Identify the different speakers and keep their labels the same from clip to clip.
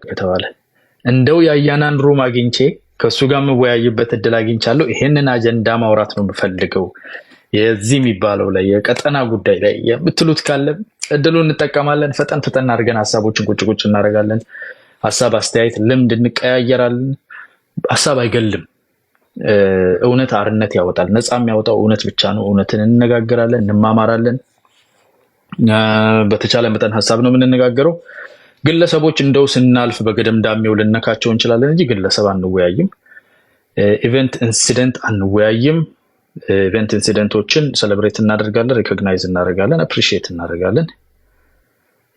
Speaker 1: ከተባለ እንደው ያያናን ሩም አግኝቼ ከሱ ጋር መወያይበት እድል አግኝቻለሁ። ይሄንን አጀንዳ ማውራት ነው የምፈልገው። የዚህ የሚባለው ላይ የቀጠና ጉዳይ ላይ የምትሉት ካለ እድሉን እንጠቀማለን። ፈጠን ፈጠን አድርገን ሀሳቦችን ቁጭ ቁጭ እናደርጋለን። ሀሳብ፣ አስተያየት፣ ልምድ እንቀያየራለን። ሀሳብ አይገልም። እውነት አርነት ያወጣል። ነፃ የሚያወጣው እውነት ብቻ ነው። እውነትን እንነጋገራለን፣ እንማማራለን። በተቻለ መጠን ሀሳብ ነው የምንነጋገረው። ግለሰቦች እንደው ስናልፍ በገደምዳሜው ልነካቸው እንችላለን እንጂ ግለሰብ አንወያይም። ኢቨንት ኢንሲደንት አንወያይም። ኢቨንት ኢንሲደንቶችን ሴሌብሬት እናደርጋለን፣ ሪኮግናይዝ እናደርጋለን፣ አፕሪሺየት እናደርጋለን።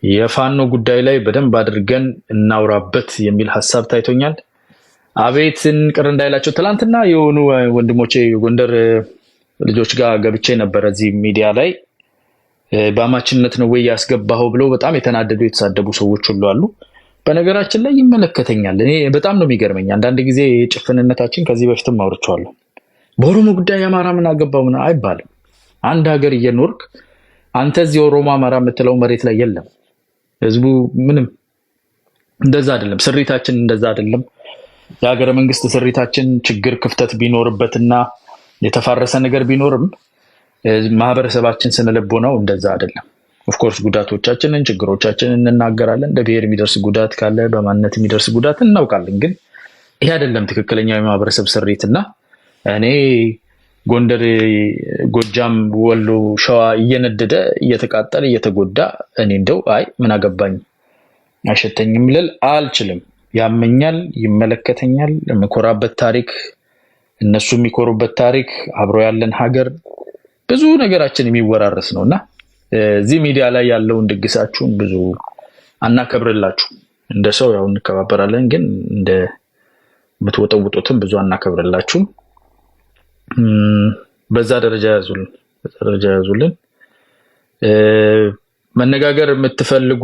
Speaker 1: የፋኖ ጉዳይ ላይ በደንብ አድርገን እናውራበት የሚል ሀሳብ ታይቶኛል። አቤትን ቅር እንዳይላቸው ትላንትና የሆኑ ወንድሞቼ የጎንደር ልጆች ጋር ገብቼ ነበረ እዚህ ሚዲያ ላይ በአማችነት ነው ወይ ያስገባኸው ብለው በጣም የተናደዱ የተሳደቡ ሰዎች ሁሉ አሉ። በነገራችን ላይ ይመለከተኛል። እኔ በጣም ነው የሚገርመኝ አንዳንድ ጊዜ የጭፍንነታችን። ከዚህ በፊትም አውርቼዋለሁ። በኦሮሞ ጉዳይ የአማራ ምን አገባው ምን አይባልም። አንድ ሀገር እየኖርክ አንተ እዚህ ኦሮሞ አማራ የምትለው መሬት ላይ የለም። ህዝቡ ምንም እንደዛ አይደለም። ስሪታችን እንደዛ አይደለም። የሀገረ መንግስት ስሪታችን ችግር ክፍተት ቢኖርበትና የተፋረሰ ነገር ቢኖርም ማህበረሰባችን ስነልቦናው እንደዛ አይደለም። ኦፍኮርስ ጉዳቶቻችንን ችግሮቻችንን እንናገራለን። በብሔር የሚደርስ ጉዳት ካለ በማንነት የሚደርስ ጉዳት እናውቃለን። ግን ይሄ አይደለም ትክክለኛው የማህበረሰብ ስሪትና እኔ ጎንደር፣ ጎጃም፣ ወሎ፣ ሸዋ እየነደደ እየተቃጠለ እየተጎዳ እኔ እንደው አይ ምን አገባኝ አይሸተኝም ልል አልችልም። ያመኛል፣ ይመለከተኛል። የምኮራበት ታሪክ፣ እነሱ የሚኮሩበት ታሪክ፣ አብሮ ያለን ሀገር ብዙ ነገራችን የሚወራረስ ነውና እዚህ ሚዲያ ላይ ያለውን ድግሳችሁን ብዙ አናከብርላችሁ። እንደ ሰው ያው እንከባበራለን፣ ግን እንደ የምትወጠውጡትም ብዙ አናከብርላችሁ። በዛ ደረጃ ያዙልን። መነጋገር የምትፈልጉ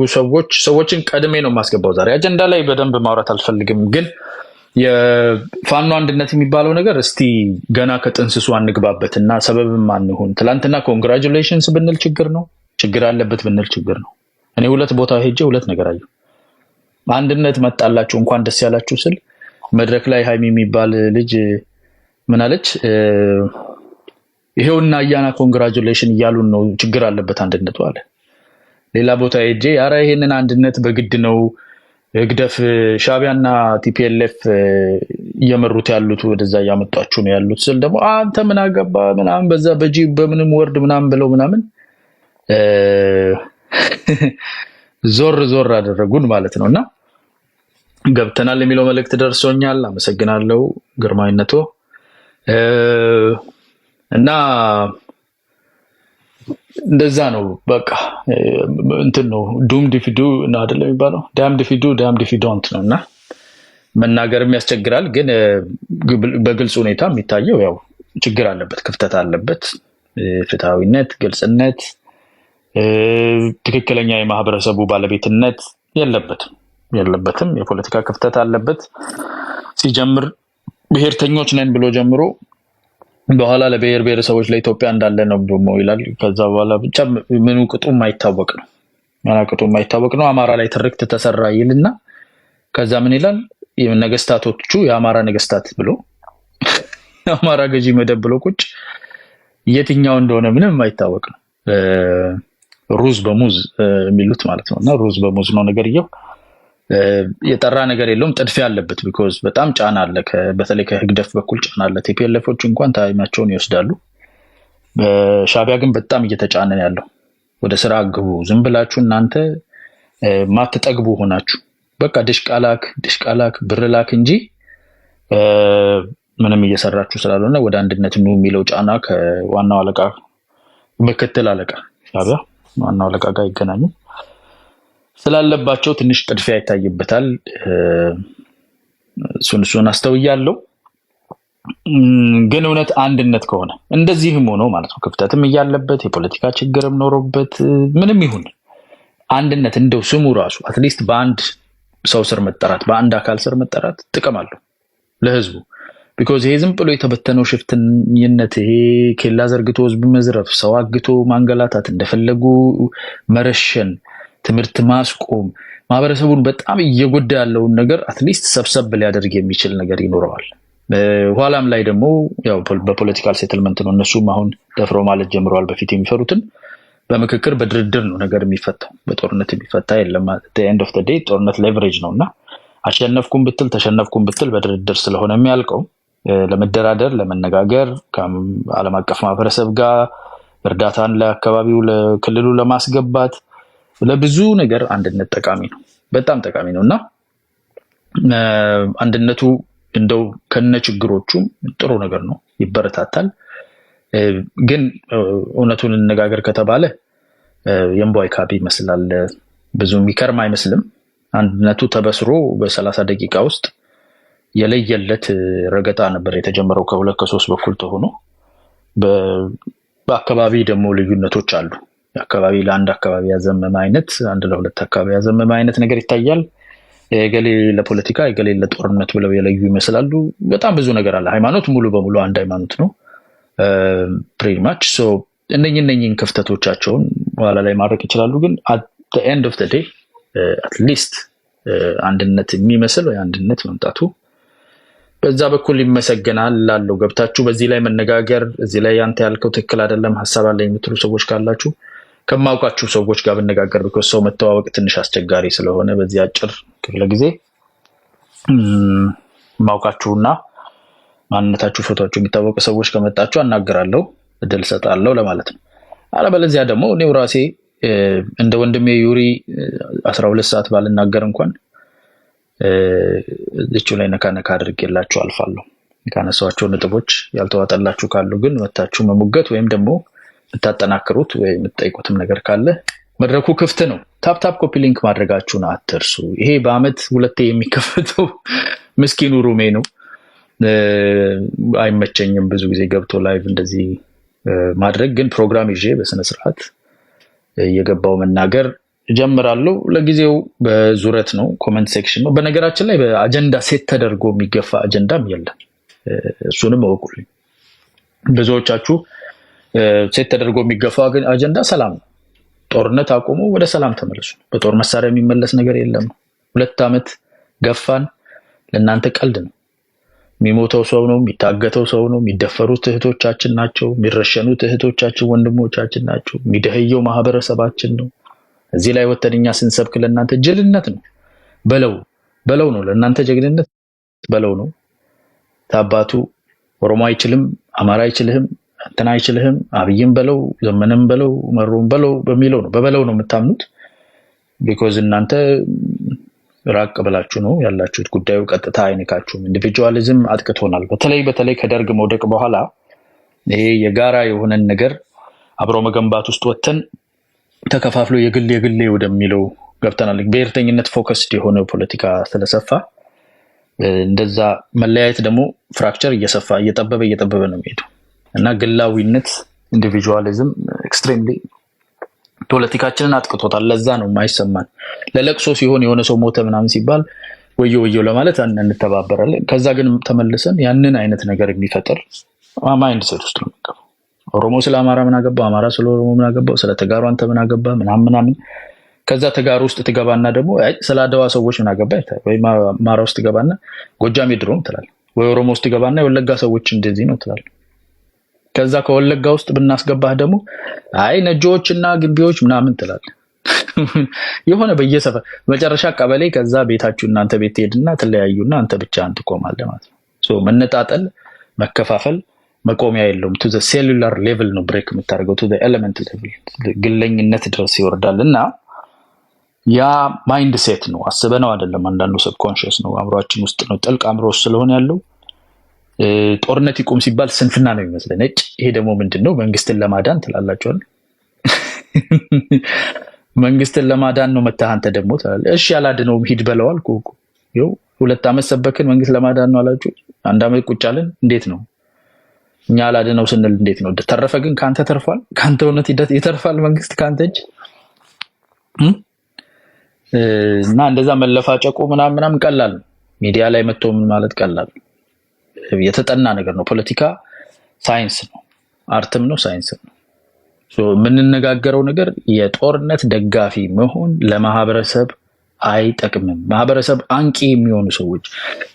Speaker 1: ሰዎችን ቀድሜ ነው የማስገባው። ዛሬ አጀንዳ ላይ በደንብ ማውራት አልፈልግም፣ ግን የፋኖ አንድነት የሚባለው ነገር እስቲ ገና ከጥንስሱ አንግባበትና ሰበብም አንሁን። ትላንትና ኮንግራጁሌሽንስ ብንል ችግር ነው፣ ችግር አለበት ብንል ችግር ነው። እኔ ሁለት ቦታ ሄጄ ሁለት ነገር አየሁ። አንድነት መጣላችሁ እንኳን ደስ ያላችሁ ስል መድረክ ላይ ሃይሚ የሚባል ልጅ ምን አለች? ይሄውና አያና ኮንግራጁሌሽን እያሉን ነው፣ ችግር አለበት አንድነቱ አለ። ሌላ ቦታ ሄጄ ኧረ ይሄንን አንድነት በግድ ነው ግደፍ ሻቢያና ቲፒኤልኤፍ እየመሩት ያሉት ወደዛ እያመጧችሁ ነው ያሉት ስል ደግሞ አንተ ምን አገባ ምናምን በዛ በጂ በምንም ወርድ ምናምን ብለው ምናምን ዞር አደረጉን ማለት ነውና ገብተናል የሚለው መልእክት ደርሶኛል። አመሰግናለሁ ግርማዊነቶ እና እንደዛ ነው። በቃ እንትን ነው ዱም ዲፊዱ ነው አይደለም የሚባለው፣ ዳም ዲፊዱ ዶንት ነው። እና መናገርም ያስቸግራል፣ ግን በግልጽ ሁኔታ የሚታየው ያው ችግር አለበት፣ ክፍተት አለበት። ፍትሃዊነት፣ ግልጽነት፣ ትክክለኛ የማህበረሰቡ ባለቤትነት የለበትም። የፖለቲካ ክፍተት አለበት። ሲጀምር ብሔርተኞች ነን ብሎ ጀምሮ በኋላ ለብሔር ብሔረሰቦች ለኢትዮጵያ እንዳለ ነው ደግሞ ይላል። ከዛ በኋላ ብቻ ምኑ ቅጡ የማይታወቅ ነው። አማራ ላይ ትርክት ተሰራ ይልና ከዛ ምን ይላል? ነገስታቶቹ የአማራ ነገስታት ብሎ የአማራ ገዢ መደብ ብሎ ቁጭ የትኛው እንደሆነ ምንም የማይታወቅ ነው። ሩዝ በሙዝ የሚሉት ማለት ነው። እና ሩዝ በሙዝ ነው ነገርየው። የጠራ ነገር የለውም። ጥድፊያ አለበት። ቢኮዝ በጣም ጫና አለ። በተለይ ከህግደፍ በኩል ጫና አለ። ቲፒኤልኤፎች እንኳን ታይማቸውን ይወስዳሉ። በሻቢያ ግን በጣም እየተጫነን ያለው ወደ ስራ ግቡ፣ ዝም ብላችሁ እናንተ ማትጠግቡ ሆናችሁ በቃ ድሽቃላክ ብርላክ እንጂ ምንም እየሰራችሁ ስላልሆነ ወደ አንድነት ነው የሚለው ጫና ከዋናው አለቃ ምክትል አለቃ ሻቢያ ዋናው አለቃ ጋር ይገናኙ ስላለባቸው ትንሽ ጥድፊያ ይታይበታል። እሱን አስተውያለሁ። ግን እውነት አንድነት ከሆነ እንደዚህም ሆኖ ማለት ነው ክፍተትም እያለበት የፖለቲካ ችግርም ኖሮበት ምንም ይሁን አንድነት እንደው ስሙ ራሱ አትሊስት በአንድ ሰው ስር መጠራት፣ በአንድ አካል ስር መጠራት ጥቅም አለው ለህዝቡ። ቢኮዝ ይሄ ዝም ብሎ የተበተነው ሽፍትኝነት፣ ይሄ ኬላ ዘርግቶ ህዝብ መዝረፍ፣ ሰው አግቶ ማንገላታት፣ እንደፈለጉ መረሸን፣ ትምህርት ማስቆም ማህበረሰቡን በጣም እየጎዳ ያለውን ነገር አትሊስት ሰብሰብ ሊያደርግ የሚችል ነገር ይኖረዋል። ኋላም ላይ ደግሞ ያው በፖለቲካል ሴትልመንት ነው እነሱም አሁን ደፍሮ ማለት ጀምረዋል። በፊት የሚፈሩትን በምክክር በድርድር ነው ነገር የሚፈታው። በጦርነት የሚፈታ የለም። ኤንድ ኦፍ ዴይ ጦርነት ሌቨሬጅ ነው እና አሸነፍኩም ብትል ተሸነፍኩም ብትል በድርድር ስለሆነ የሚያልቀው ለመደራደር ለመነጋገር ከዓለም አቀፍ ማህበረሰብ ጋር እርዳታን ለአካባቢው ለክልሉ ለማስገባት ለብዙ ነገር አንድነት ጠቃሚ ነው፣ በጣም ጠቃሚ ነው እና አንድነቱ እንደው ከነ ችግሮቹም ጥሩ ነገር ነው፣ ይበረታታል። ግን እውነቱን እንነጋገር ከተባለ የእምቧይ ካብ ይመስላል፣ ብዙ የሚከርም አይመስልም። አንድነቱ ተበስሮ በ30 ደቂቃ ውስጥ የለየለት ረገጣ ነበር የተጀመረው ከሁለት ከሶስት በኩል ተሆኖ። በአካባቢ ደግሞ ልዩነቶች አሉ። አካባቢ ለአንድ አካባቢ ያዘመመ አይነት አንድ ለሁለት አካባቢ ያዘመመ አይነት ነገር ይታያል። የገሌ ለፖለቲካ የገሌ ለጦርነት ብለው የለዩ ይመስላሉ። በጣም ብዙ ነገር አለ። ሃይማኖት ሙሉ በሙሉ አንድ ሃይማኖት ነው ፕሪቲ ማች። ሶ እነኝህን ክፍተቶቻቸውን በኋላ ላይ ማድረግ ይችላሉ። ግን አት ዘ ኤንድ ኦፍ ዘ ዴይ አትሊስት አንድነት የሚመስል ወይ አንድነት መምጣቱ በዛ በኩል ይመሰገናል ላለው ገብታችሁ በዚህ ላይ መነጋገር እዚህ ላይ አንተ ያልከው ትክክል አይደለም ሐሳብ አለ የምትሉ ሰዎች ካላችሁ ከማውቃችሁ ሰዎች ጋር ብነጋገር because ሰው መተዋወቅ ትንሽ አስቸጋሪ ስለሆነ በዚህ አጭር ክፍለ ጊዜ ማውቃችሁና ማንነታችሁ ፎቶአችሁ የሚታወቁ ሰዎች ከመጣችሁ አናገራለሁ እድል ሰጣለሁ ለማለት ነው። አለበለዚያ ደግሞ እኔው ራሴ እንደ ወንድሜ ዩሪ 12 ሰዓት ባልናገር እንኳን እዚቹ ላይ ነካ አድርጌላችሁ አልፋለሁ። ካነሳዋቸው ነጥቦች ያልተዋጠላችሁ ካሉ ግን መታችሁ መሙገት ወይም ደግሞ የምታጠናክሩት ወይ የምትጠይቁትም ነገር ካለ መድረኩ ክፍት ነው። ታፕ ኮፒ ሊንክ ማድረጋችሁን አትርሱ። ይሄ በአመት ሁለቴ የሚከፈተው ምስኪኑ ሩሜ ነው። አይመቸኝም ብዙ ጊዜ ገብቶ ላይቭ እንደዚህ ማድረግ። ግን ፕሮግራም ይዤ በስነ ስርዓት የገባው መናገር ጀምራለሁ። ለጊዜው በዙረት ነው፣ ኮሜንት ሴክሽን ነው። በነገራችን ላይ በአጀንዳ ሴት ተደርጎ የሚገፋ አጀንዳም የለም። እሱንም እወቁልኝ። ብዙዎቻችሁ ሴት ተደርጎ የሚገፋው አጀንዳ ሰላም ነው። ጦርነት አቁሙ፣ ወደ ሰላም ተመለሱ። በጦር መሳሪያ የሚመለስ ነገር የለም። 2 ዓመት ገፋን፣ ለእናንተ ቀልድ ነው። የሚሞተው ሰው ነው፣ የሚታገተው ሰው ነው፣ የሚደፈሩት እህቶቻችን ናቸው፣ የሚረሸኑት እህቶቻችን ወንድሞቻችን ናቸው፣ የሚደህየው ማህበረሰባችን ነው። እዚህ ላይ ወተንኛ ስንሰብክ ለእናንተ ጀግንነት ነው በለው ነው፣ ለእናንተ ጀግንነት በለው ነው። ታባቱ ኦሮሞ አይችልም፣ አማራ አይችልህም፣ እንትና አይችልህም፣ አብይም በለው ዘመንም በለው መሩም በለው በሚለው ነው፣ በበለው ነው የምታምኑት። ቢኮዝ እናንተ ራቅ ብላችሁ ነው ያላችሁት። ጉዳዩ ቀጥታ አይነካችሁም። ኢንዲቪጁዋሊዝም አጥቅቶናል። በተለይ ከደርግ መውደቅ በኋላ ይሄ የጋራ የሆነን ነገር አብሮ መገንባት ውስጥ ወተን ተከፋፍሎ የግሌ ወደሚለው ገብተናል። ብሔርተኝነት ፎከስድ የሆነ ፖለቲካ ስለሰፋ እንደዛ መለያየት ደግሞ ፍራክቸር እየሰፋ እየጠበበ ነው የሚሄደው እና ግላዊነት ኢንዲቪጁዋሊዝም ኤክስትሪምሊ ፖለቲካችንን አጥቅቶታል። ለዛ ነው የማይሰማን። ለለቅሶ ሲሆን የሆነ ሰው ሞተ ምናምን ሲባል ወዮ ለማለት እንተባበራለን። ከዛ ግን ተመልሰን ያንን አይነት ነገር የሚፈጥር ማይንድ ሴት ውስጥ ነው የምንገባው። ኦሮሞ ስለ አማራ ምን አገባው፣ አማራ ስለ ኦሮሞ ምን አገባው፣ ስለ ተጋሩ አንተ ምን አገባ ምናምን። ከዛ ተጋሩ ውስጥ ትገባና ደግሞ ስለ አድዋ ሰዎች ምን አገባ ይታል። ወይ አማራ ውስጥ ትገባና ጎጃም ድሮም ትላለህ፣ ወይ ኦሮሞ ውስጥ ትገባና የወለጋ ሰዎች እንደዚህ ነው ትላለህ። ከዛ ከወለጋ ውስጥ ብናስገባህ ደግሞ ነጆችና ግንቢዎች ምናምን ትላለህ። የሆነ በየሰፈር መጨረሻ ቀበሌ፣ ከዛ ቤታችሁ እናንተ ቤት ሄድና ትለያዩና አንተ ብቻህን ትቆማለህ ማለት ነው። ሶ መነጣጠል መከፋፈል መቆሚያ የለውም። ቱ ዘ ሴሉላር ሌቭል ነው ብሬክ የምታደርገው፣ ቱ ዘ ኤሌመንት ሌቭል ግለኝነት ድረስ ይወርዳል። እና ያ ማይንድ ሴት ነው፣ አስበነው አይደለም። አንዳንዱ ሰብኮንሽስ ነው፣ አእምሯችን ውስጥ ነው፣ ጥልቅ አእምሮ ስለሆነ ያለው። ጦርነት ይቆም ሲባል ስንፍና ነው የሚመስለን። ይሄ ደግሞ ምንድነው? መንግስትን ለማዳን ትላላችኋል። መንግስትን ለማዳን ነው መታህ አንተ ደግሞ ትላለህ። እሺ ያላድነውም ሂድ በለዋል። ይኸው 2 ዓመት ሰበክን፣ መንግስት ለማዳን ነው አላችሁ። 1 ዓመት ቁጭ አለን። እንዴት ነው እኛ አላድነው ስንል እንዴት ነው? ተረፈ ግን ካንተ ተርፏል። ካንተ እውነት ይተርፋል መንግስት ካንተ እጅ እና እንደዛ መለፋጨቁ ምናምን ቀላል ነው። ሚዲያ ላይ መጥቶ ምን ማለት ቀላል ነው። የተጠና ነገር ነው። ፖለቲካ ሳይንስ ነው፣ አርትም ነው፣ ሳይንስ ነው። የምንነጋገረው ነገር የጦርነት ደጋፊ መሆን ለማህበረሰብ አይጠቅምም። ማህበረሰብ አንቂ የሚሆኑ ሰዎች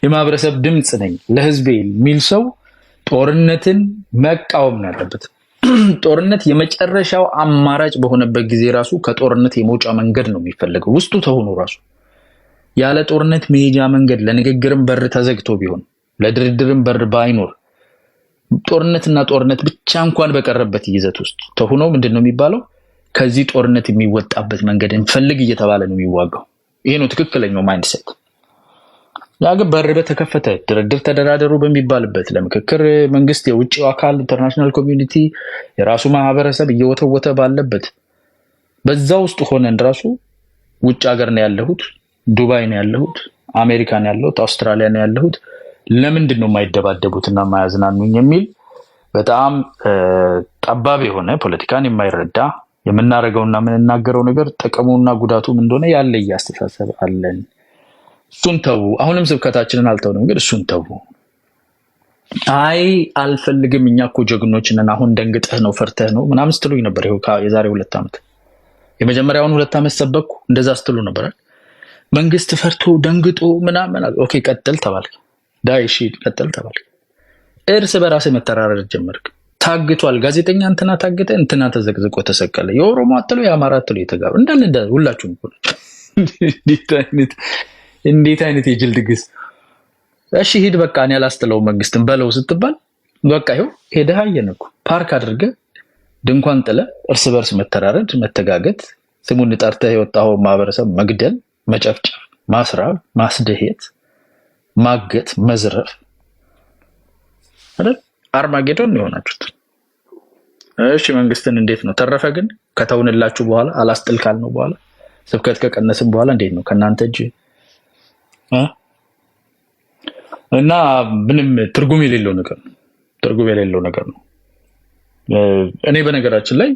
Speaker 1: የማህበረሰብ ድምፅ ነኝ ለህዝቤ የሚል ሰው ጦርነትን መቃወም ነው ያለበት። ጦርነት የመጨረሻው አማራጭ በሆነበት ጊዜ ራሱ ከጦርነት የመውጫ መንገድ ነው የሚፈልገው ውስጡ ተሆኖ ራሱ ያለ ጦርነት መሄጃ መንገድ ለንግግርም በር ተዘግቶ ቢሆን ለድርድርም በር ባይኖር ጦርነትና ጦርነት ብቻ እንኳን በቀረበት ይዘት ውስጥ ተሆኖ ምንድነው የሚባለው ከዚህ ጦርነት የሚወጣበት መንገድ እንፈልግ እየተባለ ነው የሚዋጋው። ይሄ ነው ትክክለኛው ማይንድሴት። ያገ በር በተከፈተ ድርድር ተደራደሩ በሚባልበት ለምክክር መንግስት የውጭው አካል ኢንተርናሽናል ኮሚዩኒቲ የራሱ ማህበረሰብ እየወተወተ ባለበት በዛ ውስጥ ሆነን ራሱ ውጭ ሀገር ነው ያለሁት፣ ዱባይ ነው ያለሁት፣ አሜሪካ ነው ያለሁት፣ አውስትራሊያ ነው ያለሁት ለምንድን ነው የማይደባደቡትና የማያዝናኑኝ የሚል በጣም ጠባብ የሆነ ፖለቲካን የማይረዳ የምናደርገውና የምንናገረው ነገር ጥቅሙና ጉዳቱ ምን እንደሆነ ያለ እያስተሳሰብ አለን። እሱን ተው። አሁንም ስብከታችንን አልተውንም፣ ግን እሱን ተው። አይ አልፈልግም፣ እኛ እኮ ጀግኖች ነን፣ አሁን ደንግጠህ ነው ፈርተህ ነው ምናምን ስትሉኝ ነበር። የዛሬ 2 ዓመት የመጀመሪያውን 2 ዓመት ሰበኩ፣ እንደዛ ስትሉ ነበር። መንግስት ፈርቶ ደንግጦ ምናምን ኦኬ ቀጥል ተባልክ፣ ዳይሺ ቀጥል ተባልክ። እርስ በራስ መተራረድ ጀመርክ። ታግቷል፣ ጋዜጠኛ እንትና ታገተ፣ እንትና ተዘቅዝቆ ተሰቀለ፣ የኦሮሞ አጥሎ የአማራ አጥሎ የተጋሩ እንዳለ ሁላችሁም እንዴት አይነት የጅል ድግስ! እሺ ሂድ በቃ እኔ አላስጥለው መንግስትን በለው ስትባል በቃ ይኸው ሄደህ አየን እኮ ፓርክ አድርገህ ድንኳን ጥለህ እርስ በርስ መተራረድ፣ መተጋገት፣ ስሙን ጠርተህ የወጣው ማህበረሰብ መግደል፣ መጨፍጨፍ፣ ማስራብ፣ ማስደሄት፣ ማገት፣ መዝረፍ አይደል? አርማጌዶን ነው የሆናችሁት። እሺ መንግስትን እንዴት ነው ተረፈ? ግን ከተውንላችሁ በኋላ አላስጥል ካልነው በኋላ ስብከት ከቀነስን በኋላ እንዴት ነው ከእናንተ እጅ እና ምንም ትርጉም የሌለው ነገር ነው። እኔ በነገራችን ላይ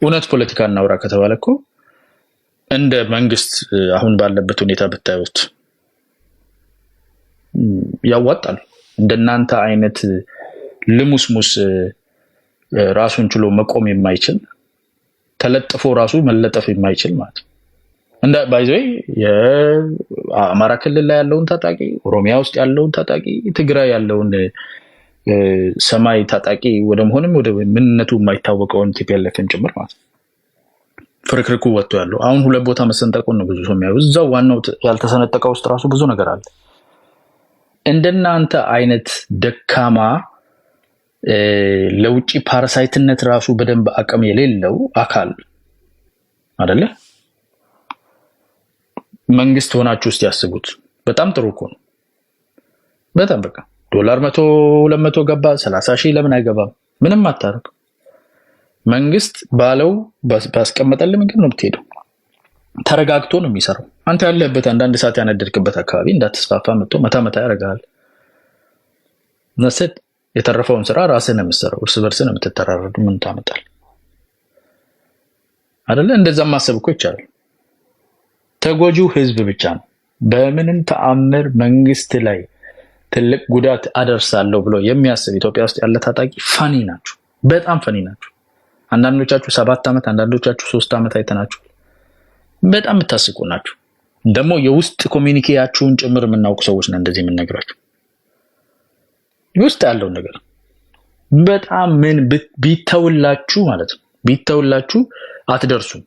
Speaker 1: እውነት ፖለቲካ እናውራ ከተባለ እኮ እንደ መንግስት አሁን ባለበት ሁኔታ ብታዩት ያዋጣል። እንደናንተ አይነት ልሙስሙስ ራሱን ችሎ መቆም የማይችል ተለጥፎ ራሱ መለጠፍ የማይችል ማለት እንደ ባይዘይ የአማራ ክልል ላይ ያለውን ታጣቂ፣ ኦሮሚያ ውስጥ ያለውን ታጣቂ፣ ትግራይ ያለውን ሰማይ ታጣቂ ወደ መሆንም ወደ ምንነቱ የማይታወቀውን ቲፒኤልኤፍን ጭምር ማለት ፍርክርኩ ወጥቶ ያለው አሁን 2 ቦታ መሰንጠቁን ነው ብዙ ሰው የሚያየው። እዛው ዋናው ያልተሰነጠቀ ውስጥ ራሱ ብዙ ነገር አለ። እንደናንተ አይነት ደካማ ለውጪ ፓራሳይትነት ራሱ በደንብ አቅም የሌለው አካል አይደለ መንግስት ሆናችሁ ውስጥ ያስቡት። በጣም ጥሩ እኮ ነው። በጣም በቃ ዶላር 100 200 ገባ 30 ሺህ ለምን አይገባም? ምንም አታረግ። መንግስት ባለው ባስቀመጠልህ መንገድ ነው የምትሄደው። ተረጋግቶ ነው የሚሰራው። አንተ ያለበት አንዳንድ ሰዓት ያነደድክበት አካባቢ እንዳትስፋፋ መጥቶ መታ ያደርጋል። ነሰት የተረፈውን ስራ ራስህ ነው የምትሰራው። እርስ በርስ ነው የምትተራረዱ። ምን ታመጣል አይደለ? እንደዛም ማሰብ እኮ ይቻላል። ተጎጂው ህዝብ ብቻ ነው። በምንም ተአምር መንግስት ላይ ትልቅ ጉዳት አደርሳለሁ ብሎ የሚያስብ ኢትዮጵያ ውስጥ ያለ ታጣቂ ፈኒ ናችሁ፣ በጣም ፈኒ ናችሁ። አንዳንዶቻችሁ 7 ዓመት አንዳንዶቻችሁ 3 ዓመት አይተናችሁ በጣም የምታስቁ ናችሁ። ደግሞ የውስጥ ኮሚኒኬያችሁን ጭምር የምናውቁ ሰዎች ነን እንደዚህ የምንነግራችሁ። ውስጥ ያለው ነገር በጣም ምን ቢተውላችሁ ማለት ነው ቢተውላችሁ አትደርሱም።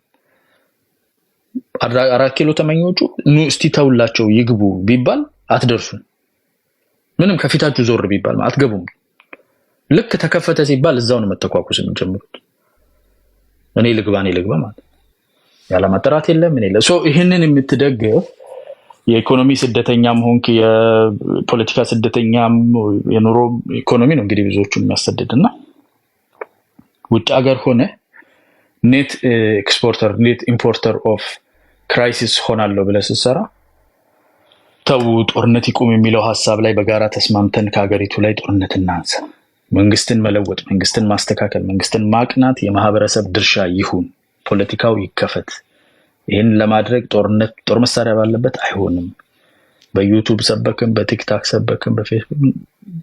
Speaker 1: 4 ኪሎ ተመኞቹ እስቲ ተውላቸው ይግቡ ቢባል አትደርሱም። ምንም ከፊታችሁ ዞር ቢባል አትገቡም። ልክ ተከፈተ ሲባል እዛው ነው መተኳኩስ የምትጀምሩት። እኔ ልግባ ማለት ያለ ማጥራት የለም። እኔ ለሶ ይሄንን የምትደግፍ የኢኮኖሚ ስደተኛም ሆንክ የፖለቲካ ስደተኛም የኑሮ ኢኮኖሚ ነው እንግዲህ ብዙዎቹ የሚያሰድድና ውጭ ሀገር ሆነ ኔት ኤክስፖርተር ኔት ኢምፖርተር ኦፍ ክራይሲስ ሆናለሁ ብለህ ስትሰራ ተው ጦርነት ይቁም የሚለው ሐሳብ ላይ በጋራ ተስማምተን ከሀገሪቱ ላይ ጦርነት እናንሳ። መንግስትን መለወጥ፣ መንግስትን ማስተካከል፣ መንግስትን ማቅናት የማህበረሰብ ድርሻ ይሁን። ፖለቲካው ይከፈት። ይህን ለማድረግ ጦር መሳሪያ ባለበት አይሆንም። በዩቲዩብ ሰበክም፣ በቲክታክ ሰበክም፣ በፌስቡክ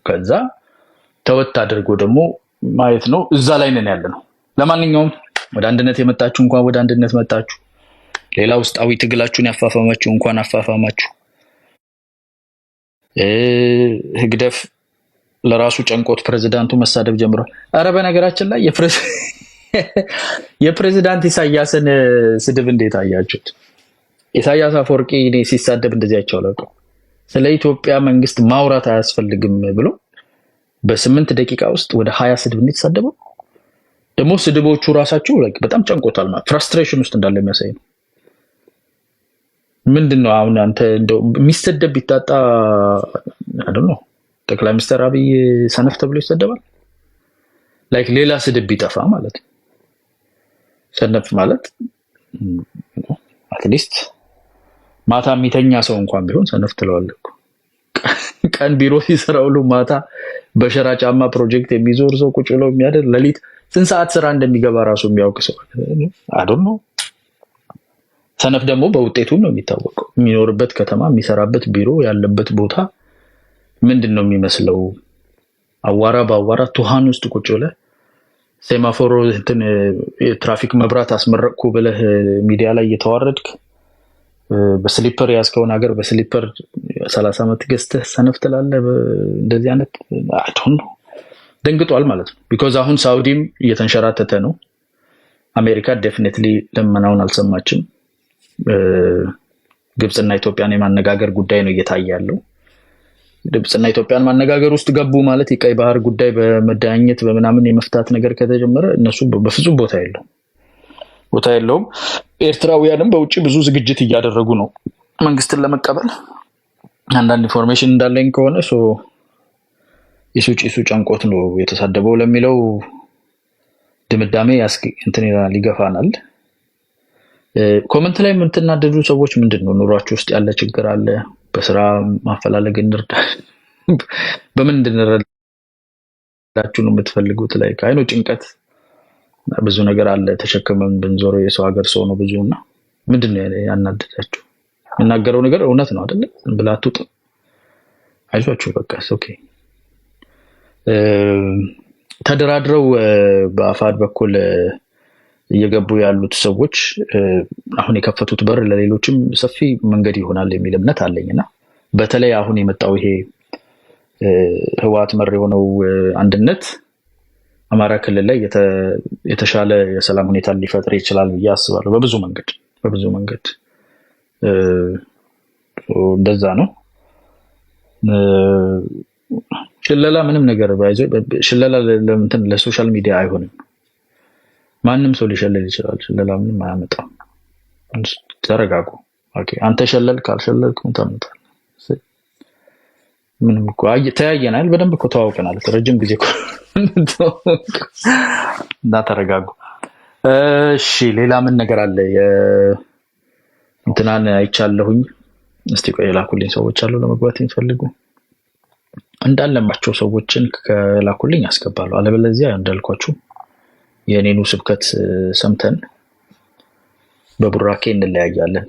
Speaker 1: ከዛ ተወት አድርጎ ደግሞ ማየት ነው። እዛ ላይ ነን ያለ ነው። ለማንኛውም ወደ አንድነት የመጣችሁ እንኳን ወደ አንድነት መጣችሁ። ሌላ ውስጣዊ ትግላችሁን ያፋፋማችሁ እንኳን አፋፋማችሁ። ህግደፍ ለራሱ ጨንቆት ፕሬዝዳንቱ መሳደብ ጀምሯል። አረ በነገራችን ላይ የፕሬዝዳንት ኢሳያስን ስድብ እንዴት አያችሁት? ኢሳያስ አፈወርቂ እኔ ሲሳደብ እንደዚህ አይቻለሁ። ስለ ኢትዮጵያ መንግስት ማውራት አያስፈልግም ብሎ በ8 ደቂቃ ውስጥ ወደ 20 ስድብ እንዴት ተሳደበው። ደግሞ ስድቦቹ ራሳቸው በጣም ጨንቆታል ማለት ፍራስትሬሽን ውስጥ እንዳለ የሚያሳይ ነው። ምንድነው አሁን አንተ እንደው የሚሰደብ ቢታጣ አይደል ጠቅላይ ሚኒስትር አብይ ሰነፍ ተብሎ ይሰደባል። ሌላ ስድብ ቢጠፋ ማለት ነው። ሰነፍ ማለት አትሊስት ማታ የሚተኛ ሰው እንኳን ቢሆን ሰነፍ ትለዋለህ እኮ። ቀን ቢሮ ሲሰራ ሁሉ ማታ በሸራ ጫማ ፕሮጀክት የሚዞር ሰው ቁጭ ብሎ የሚያደር ሌሊት ስንት ሰዓት ስራ እንደሚገባ ራሱ የሚያውቅ ሰው አይደል ነው። ሰነፍ ደግሞ በውጤቱ ነው የሚታወቀው። የሚኖርበት ከተማ፣ የሚሰራበት ቢሮ፣ ያለበት ቦታ ምንድነው የሚመስለው? አዋራ በአዋራ ቱሃን ውስጥ ቁጭ ብለህ ሴማፎሮ እንትን የትራፊክ መብራት አስመረቅኩ ብለህ ሚዲያ ላይ እየተዋረድክ በስሊፐር ያስከውን ሀገር በስሊፐር 30 ዓመት ገዝተህ ሰነፍ ትላለህ። እንደዚህ አይነት አሁን ደንግጧል ማለት ነው። ቢኮዝ አሁን ሳውዲም እየተንሸራተተ ነው። አሜሪካ ዴፊኒትሊ ለመናውን አልሰማችም። ግብጽና ኢትዮጵያን የማነጋገር ጉዳይ ነው እየታየ ያለው። ግብጽና ኢትዮጵያን ማነጋገር ውስጥ ገቡ ማለት የቀይ ባህር ጉዳይ በመዳኘት በምናምን የመፍታት ነገር ከተጀመረ እነሱ በፍጹም ቦታ የለውም። ኤርትራውያንም በውጭ ብዙ ዝግጅት እያደረጉ ነው መንግስትን ለመቀበል። አንዳንድ ኢንፎርሜሽን እንዳለኝ ከሆነ ጭሱ ጨንቆት ነው የተሳደበው ለሚለው ድምዳሜ እንትን ይገፋናል። ኮመንት ላይ የምትናደዱ ሰዎች ምንድነው ኑሯችሁ ውስጥ ያለ ችግር አለ? በስራ ማፈላለግ እንርዳ፣ በምን እንድንረዳችሁ ነው የምትፈልጉት? አይኖ ጭንቀት ብዙ ነገር አለ። ተሸክመን ብንዞረው የሰው ሀገር ሰው ነው ብዙና ምንድነው ያናደዳችሁ? የምናገረው ነገር እውነት ነው አይደለ? ብላቱጥ አይዟችሁ በቃ ኦኬ። ተደራድረው በአፋድ በኩል እየገቡ ያሉት ሰዎች አሁን የከፈቱት በር ለሌሎችም ሰፊ መንገድ ይሆናል የሚል እምነት አለኝና በተለይ አሁን የመጣው ይሄ ህወሓት መር የሆነው አንድነት አማራ ክልል ላይ የተሻለ የሰላም ሁኔታ ሊፈጥር ይችላል ብዬ አስባለሁ። በብዙ መንገድ እንደዛ ነው። ሽለላ ምንም ነገር ባይዘ ሽለላ ለሶሻል ሚዲያ አይሆንም። ማንም ሰው ሊሸለል ይችላል። ሽለላ ምንም አያመጣም። ተረጋጉ። ኦኬ አንተ ሸለል ካልሸለልክ ምን ታመጣለህ? ምንም እኮ ተያየናል፣ በደንብ እኮ ተዋውቀናል። ረጅም ጊዜ እኮ እና ተረጋጉ። እሺ ሌላ ምን ነገር አለ? እንትናን አይቻለሁኝ። እስቲ ቆይ ላኩልኝ ሰዎች አሉ ለመግባት የሚፈልጉ እንዳለማቸው ሰዎችን ከላኩልኝ ያስገባሉ። አለበለዚያ እንዳልኳችሁ የኔኑ ስብከት ሰምተን በቡራኬ እንለያያለን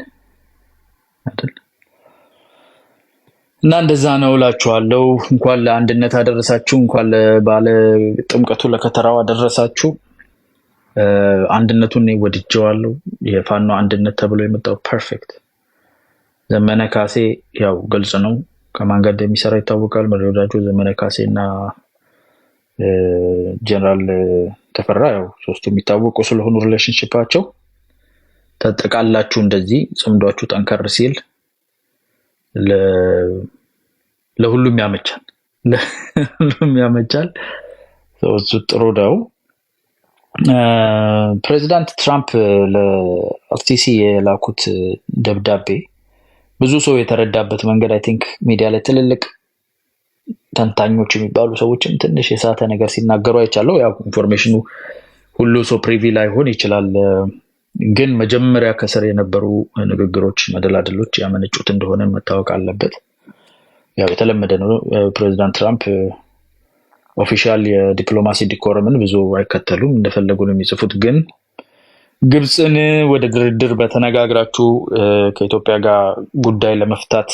Speaker 1: አይደል? እና እንደዛ ነው እላችኋለሁ። እንኳን ለአንድነት አደረሳችሁ፣ እንኳን ለባለ ጥምቀቱ ለከተራው አደረሳችሁ። አንድነቱን ወድጀዋለሁ። የፋኖ አንድነት ተብሎ የመጣው ፐርፌክት። ዘመነ ካሴ ያው ግልጽ ነው ከማን ጋር እንደሚሰራ ይታወቃል። መሪወዳጁ ዘመነ ካሴ እና ጀነራል ተፈራ ያው ሶስቱ የሚታወቁ ስለሆኑ ሪሌሽንሺፓቸው ተጠቃላችሁ እንደዚህ ጽምዷችሁ ጠንከር ሲል ለሁሉም ያመቻል። እሱ ጥሩ ነው። ፕሬዚዳንት ትራምፕ ለአርቲሲ የላኩት ደብዳቤ ብዙ ሰው የተረዳበት መንገድ አይ ቲንክ ሚዲያ ላይ ትልልቅ ተንታኞች የሚባሉ ሰዎችም ትንሽ የሳተ ነገር ሲናገሩ አይቻለው። ያው ኢንፎርሜሽኑ ሁሉ ሰው ፕሪቪ ላይሆን ይችላል፣ ግን መጀመሪያ ከስር የነበሩ ንግግሮች መደላድሎች ያመነጩት እንደሆነ መታወቅ አለበት። ያው የተለመደ ነው። ፕሬዚዳንት ትራምፕ ኦፊሻል የዲፕሎማሲ ዲኮረምን ብዙ አይከተሉም፣ እንደፈለጉ ነው የሚጽፉት። ግን ግብፅን ወደ ድርድር በተነጋግራችሁ ከኢትዮጵያ ጋር ጉዳይ ለመፍታት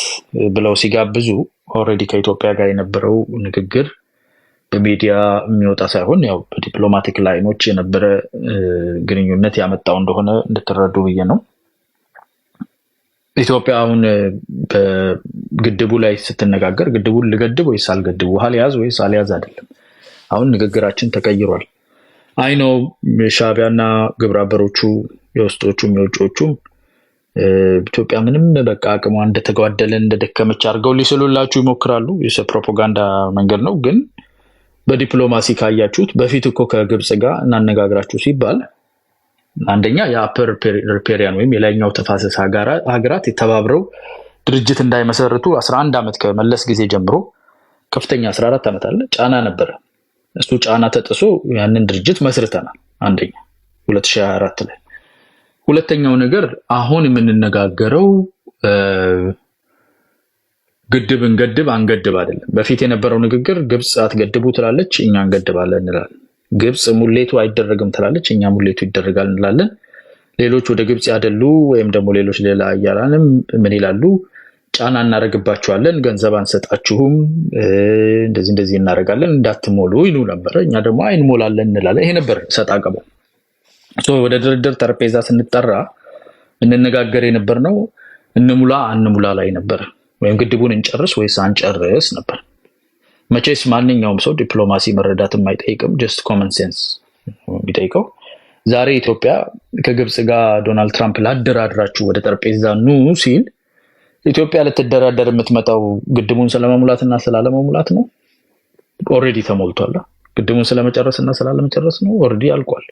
Speaker 1: ብለው ሲጋብዙ ኦልሬዲ ከኢትዮጵያ ጋር የነበረው ንግግር በሚዲያ የሚወጣ ሳይሆን ያው በዲፕሎማቲክ ላይኖች የነበረ ግንኙነት ያመጣው እንደሆነ እንድትረዱ ብዬ ነው። ኢትዮጵያ አሁን በግድቡ ላይ ስትነጋገር ግድቡን ልገድብ ወይስ አልገድብ፣ ውሃ ሊያዝ ወይስ አልያዝ አይደለም። አሁን ንግግራችን ተቀይሯል። አይ ነው ሻዕቢያና ግብረ አበሮቹ የውስጦቹም የውጮቹም ኢትዮጵያ ምንም በቃ አቅሟ እንደተጓደለ እንደደከመች አድርገው ሊስሉላችሁ ይሞክራሉ። የፕሮፓጋንዳ መንገድ ነው። ግን በዲፕሎማሲ ካያችሁት በፊት እኮ ከግብጽ ጋር እናነጋግራችሁ ሲባል አንደኛ የአፐር ሪፔሪያን ወይም የላይኛው ተፋሰስ ሀገራት የተባብረው ድርጅት እንዳይመሰርቱ 11 ዓመት ከመለስ ጊዜ ጀምሮ ከፍተኛ 14 ዓመት አለ ጫና ነበረ። እሱ ጫና ተጥሶ ያንን ድርጅት መስርተናል። አንደኛ 2024 ላይ። ሁለተኛው ነገር አሁን የምንነጋገረው ግድብ እንገድብ አንገድብ አይደለም። በፊት የነበረው ንግግር ግብጽ አትገድቡ ትላለች፣ እኛ እንገድባለን እንላለን። ግብጽ ሙሌቱ አይደረግም ትላለች፣ እኛ ሙሌቱ ይደረጋል እንላለን። ሌሎች ወደ ግብጽ ያደሉ ወይም ደግሞ ሌሎች ሌላ አያራንም ምን ይላሉ? ጫና እናደርግባቸዋለን፣ ገንዘብ አንሰጣችሁም፣ እንደዚህ እናደርጋለን፣ እንዳትሞሉ ይሉ ነበር። እኛ ደግሞ እንሞላለን እንላለን። ይሄ ነበር ሰጣ ገባ። ወደ ድርድር ጠረጴዛ ስንጠራ እንነጋገር የነበር ነው እንሙላ አንሙላ ላይ ነበር፣ ወይም ግድቡን እንጨርስ ወይስ አንጨርስ ነበር። መቼስ ማንኛውም ሰው ዲፕሎማሲ መረዳትም አይጠይቅም፣ ጀስት ኮመን ሴንስ የሚጠይቀው። ዛሬ ኢትዮጵያ ከግብጽ ጋር ዶናልድ ትራምፕ ላደራድራችሁ ወደ ጠረጴዛ ኑ ሲል ኢትዮጵያ ልትደራደር የምትመጣው ግድቡን ስለመሙላትና ስላለመሙላት ነው? ኦልሬዲ ተሞልቷል። ግድቡን ስለመጨረስና ስላለመጨረስ ነው? ኦልሬዲ አልቋል።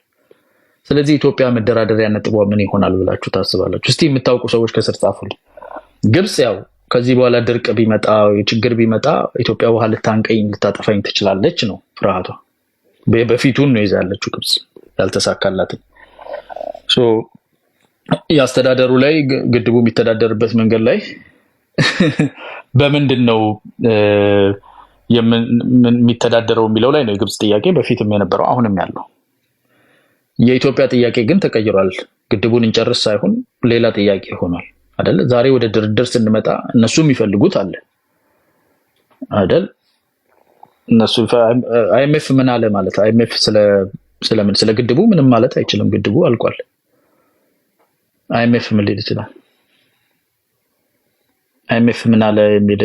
Speaker 1: ስለዚህ ኢትዮጵያ መደራደሪያ ነጥቧ ምን ይሆናል ብላችሁ ታስባላችሁ? እስቲ የምታውቁ ሰዎች ከስር ጻፉልኝ። ግብጽ ያው ከዚህ በኋላ ድርቅ ቢመጣ ችግር ቢመጣ ኢትዮጵያ ውሃ ልታንቀኝ ልታጠፋኝ ትችላለች ነው ፍርሃቷ። በፊቱን ነው ይዛ ያለችው ግብጽ ያልተሳካላትም። የአስተዳደሩ ላይ ግድቡ የሚተዳደርበት መንገድ ላይ በምንድን ነው የሚተዳደረው የሚለው ላይ ነው የግብጽ ጥያቄ በፊትም የነበረው አሁንም ያለው። የኢትዮጵያ ጥያቄ ግን ተቀይሯል። ግድቡን እንጨርስ ሳይሆን ሌላ ጥያቄ ሆኗል አይደል? ዛሬ ወደ ድርድር ስንመጣ እነሱ የሚፈልጉት አለ አይደል? እነሱ አይኤምኤፍ ምን አለ ማለት አይኤምኤፍ ስለምን ስለ ግድቡ ምንም ማለት አይችልም። ግድቡ አልቋል። አይኤምኤፍ ምን ሊል ይችላል? አይኤምኤፍ ምን አለ የሚል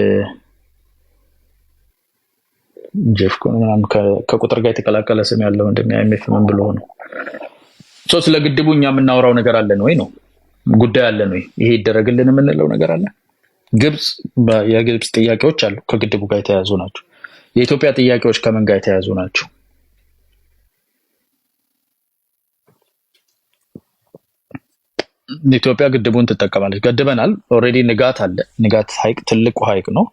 Speaker 1: ጀፍኮ ምናምን ከቁጥር ጋር የተቀላቀለ ስም ያለው እንደሚ አይኤምኤፍ ምን ብሎ ነው? ስለ ግድቡ እኛ የምናወራው ነገር አለን ወይ ነው ጉዳይ አለን ወይ? ይሄ ይደረግልን የምንለው ነገር አለ? የግብጽ ጥያቄዎች አሉ ከግድቡ ጋር የተያያዙ ናቸው። የኢትዮጵያ ጥያቄዎች ከምን ጋር የተያያዙ ናቸው? ኢትዮጵያ ግድቡን ትጠቀማለች። ገድበናል። ኦልሬዲ ንጋት አለ። ንጋት ሐይቅ ትልቁ ሐይቅ ነው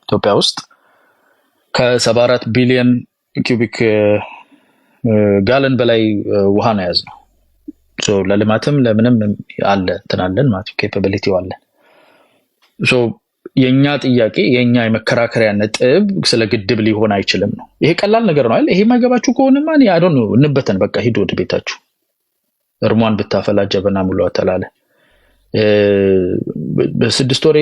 Speaker 1: ኢትዮጵያ ውስጥ ከ74 ቢሊዮን ኪዩቢክ ጋለን በላይ ውሃ ነው ያዝነው። ለልማትም ለምንም አለ እንትናለን ማለት ኬፓቢሊቲው አለ። የኛ ጥያቄ የኛ የመከራከሪያ ነጥብ ስለ ግድብ ሊሆን አይችልም ነው። ይሄ ቀላል ነገር ነው አይደል? ይሄ ማይገባችሁ ከሆነማ አይ ዶንት ኖ እንበተን፣ በቃ ሂዱ ወደ ቤታችሁ። እርሟን ብታፈላ ጀበና ሙሉ አተላለ። በ6 ወሬ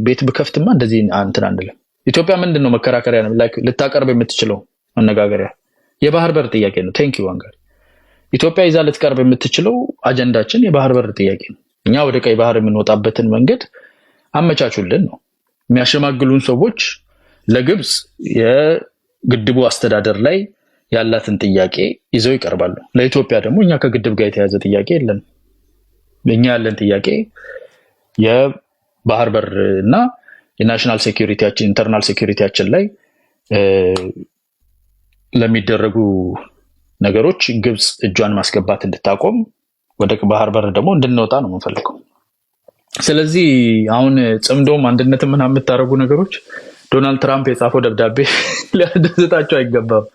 Speaker 1: ቤት ብከፍትማ እንደዚህ እንትን አንልም። ኢትዮጵያ ምንድነው መከራከሪያ ነው ልታቀርብ የምትችለው መነጋገሪያ? የባህር በር ጥያቄ ነው። ቴንክ ዩ አንጋር። ኢትዮጵያ ይዛ ልትቀርብ የምትችለው አጀንዳችን የባህር በር ጥያቄ ነው። እኛ ወደ ቀይ ባህር የምንወጣበትን መንገድ አመቻቹልን ነው። የሚያሸማግሉን ሰዎች ለግብጽ የግድቡ አስተዳደር ላይ ያላትን ጥያቄ ይዘው ይቀርባሉ። ለኢትዮጵያ ደግሞ እኛ ከግድብ ጋር የተያዘ ጥያቄ የለን። እኛ ያለን ጥያቄ የባህር በር እና የናሽናል ሴኩሪቲያችን ኢንተርናል ሴኩሪቲያችን ላይ ለሚደረጉ ነገሮች ግብጽ እጇን ማስገባት እንድታቆም፣ ወደ ባህር በር ደግሞ እንድንወጣ ነው የምንፈልገው። ስለዚህ አሁን ጽምዶም አንድነት ምናምን የምታደርጉ ነገሮች ዶናልድ ትራምፕ የጻፈው ደብዳቤ ሊያስደስታችሁ አይገባም።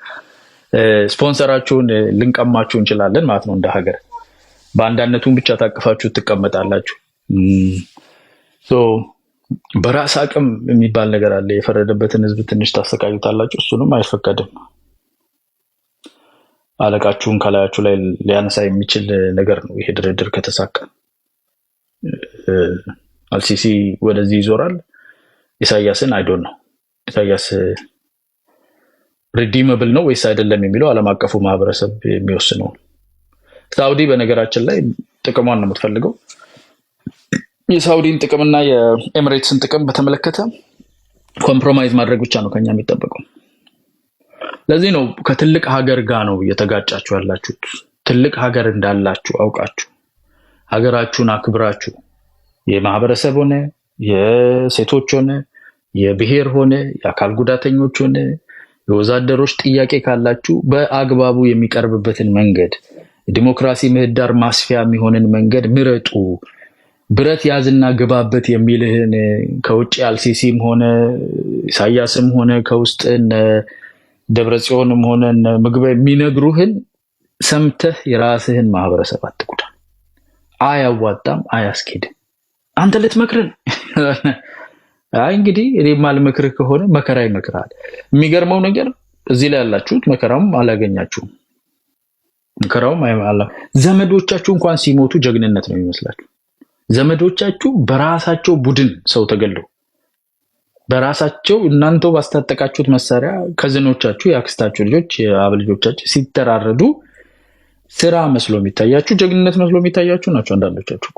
Speaker 1: ስፖንሰራችሁን ልንቀማችሁ እንችላለን ማለት ነው። እንደ ሀገር በአንዳነቱን ብቻ ታቅፋችሁ ትቀመጣላችሁ። በራስ አቅም የሚባል ነገር አለ። የፈረደበትን ህዝብ ትንሽ ታሰቃዩታላችሁ። እሱንም አይፈቀድም። አለቃችሁን ከላያችሁ ላይ ሊያነሳ የሚችል ነገር ነው ይሄ ድርድር ከተሳካ። አልሲሲ ወደዚህ ይዞራል። ኢሳያስን አይዶን ነው ኢሳያስ ሪዲመብል ነው ወይስ አይደለም የሚለው ዓለም አቀፉ ማህበረሰብ የሚወስነው። ሳውዲ በነገራችን ላይ ጥቅሟን ነው የምትፈልገው። የሳውዲን ጥቅምና የኤሚሬትስን ጥቅም በተመለከተ ኮምፕሮማይዝ ማድረግ ብቻ ነው ከኛ የሚጠበቀው። ለዚህ ነው ከትልቅ ሀገር ጋር ነው እየተጋጫችሁ ያላችሁት። ትልቅ ሀገር እንዳላችሁ አውቃችሁ ሀገራችሁን አክብራችሁ የማህበረሰብ ሆነ የሴቶች ሆነ የብሔር ሆነ የአካል ጉዳተኞች ሆነ የወዛደሮች ጥያቄ ካላችሁ በአግባቡ የሚቀርብበትን መንገድ ዲሞክራሲ ምህዳር ማስፊያ የሚሆንን መንገድ ምረጡ። ብረት ያዝና ግባበት የሚልህን ከውጭ አልሲሲም ሆነ ኢሳያስም ሆነ ከውስጥ ደብረጽዮንም ሆነ ምግበ የሚነግሩህን ሰምተህ የራስህን ማህበረሰብ አትጉዳ። አያዋጣም፣ አያስኬድም። አንተ ልትመክረን አይ እንግዲህ እኔ ማልመክርህ ከሆነ መከራ ይመክራል። የሚገርመው ነገር እዚህ ላይ ያላችሁት መከራውም አላገኛችሁም። መከራውም ዘመዶቻችሁ እንኳን ሲሞቱ ጀግንነት ነው የሚመስላችሁ። ዘመዶቻችሁ በራሳቸው ቡድን ሰው ተገለው በራሳቸው እናንተው ባስታጠቃችሁት መሳሪያ ከዝኖቻችሁ የአክስታችሁ ልጆች የአብ ልጆቻችሁ ሲተራረዱ ስራ መስሎ የሚታያችሁ ጀግንነት መስሎ የሚታያችሁ ናቸው። አንዳንዶቻችሁ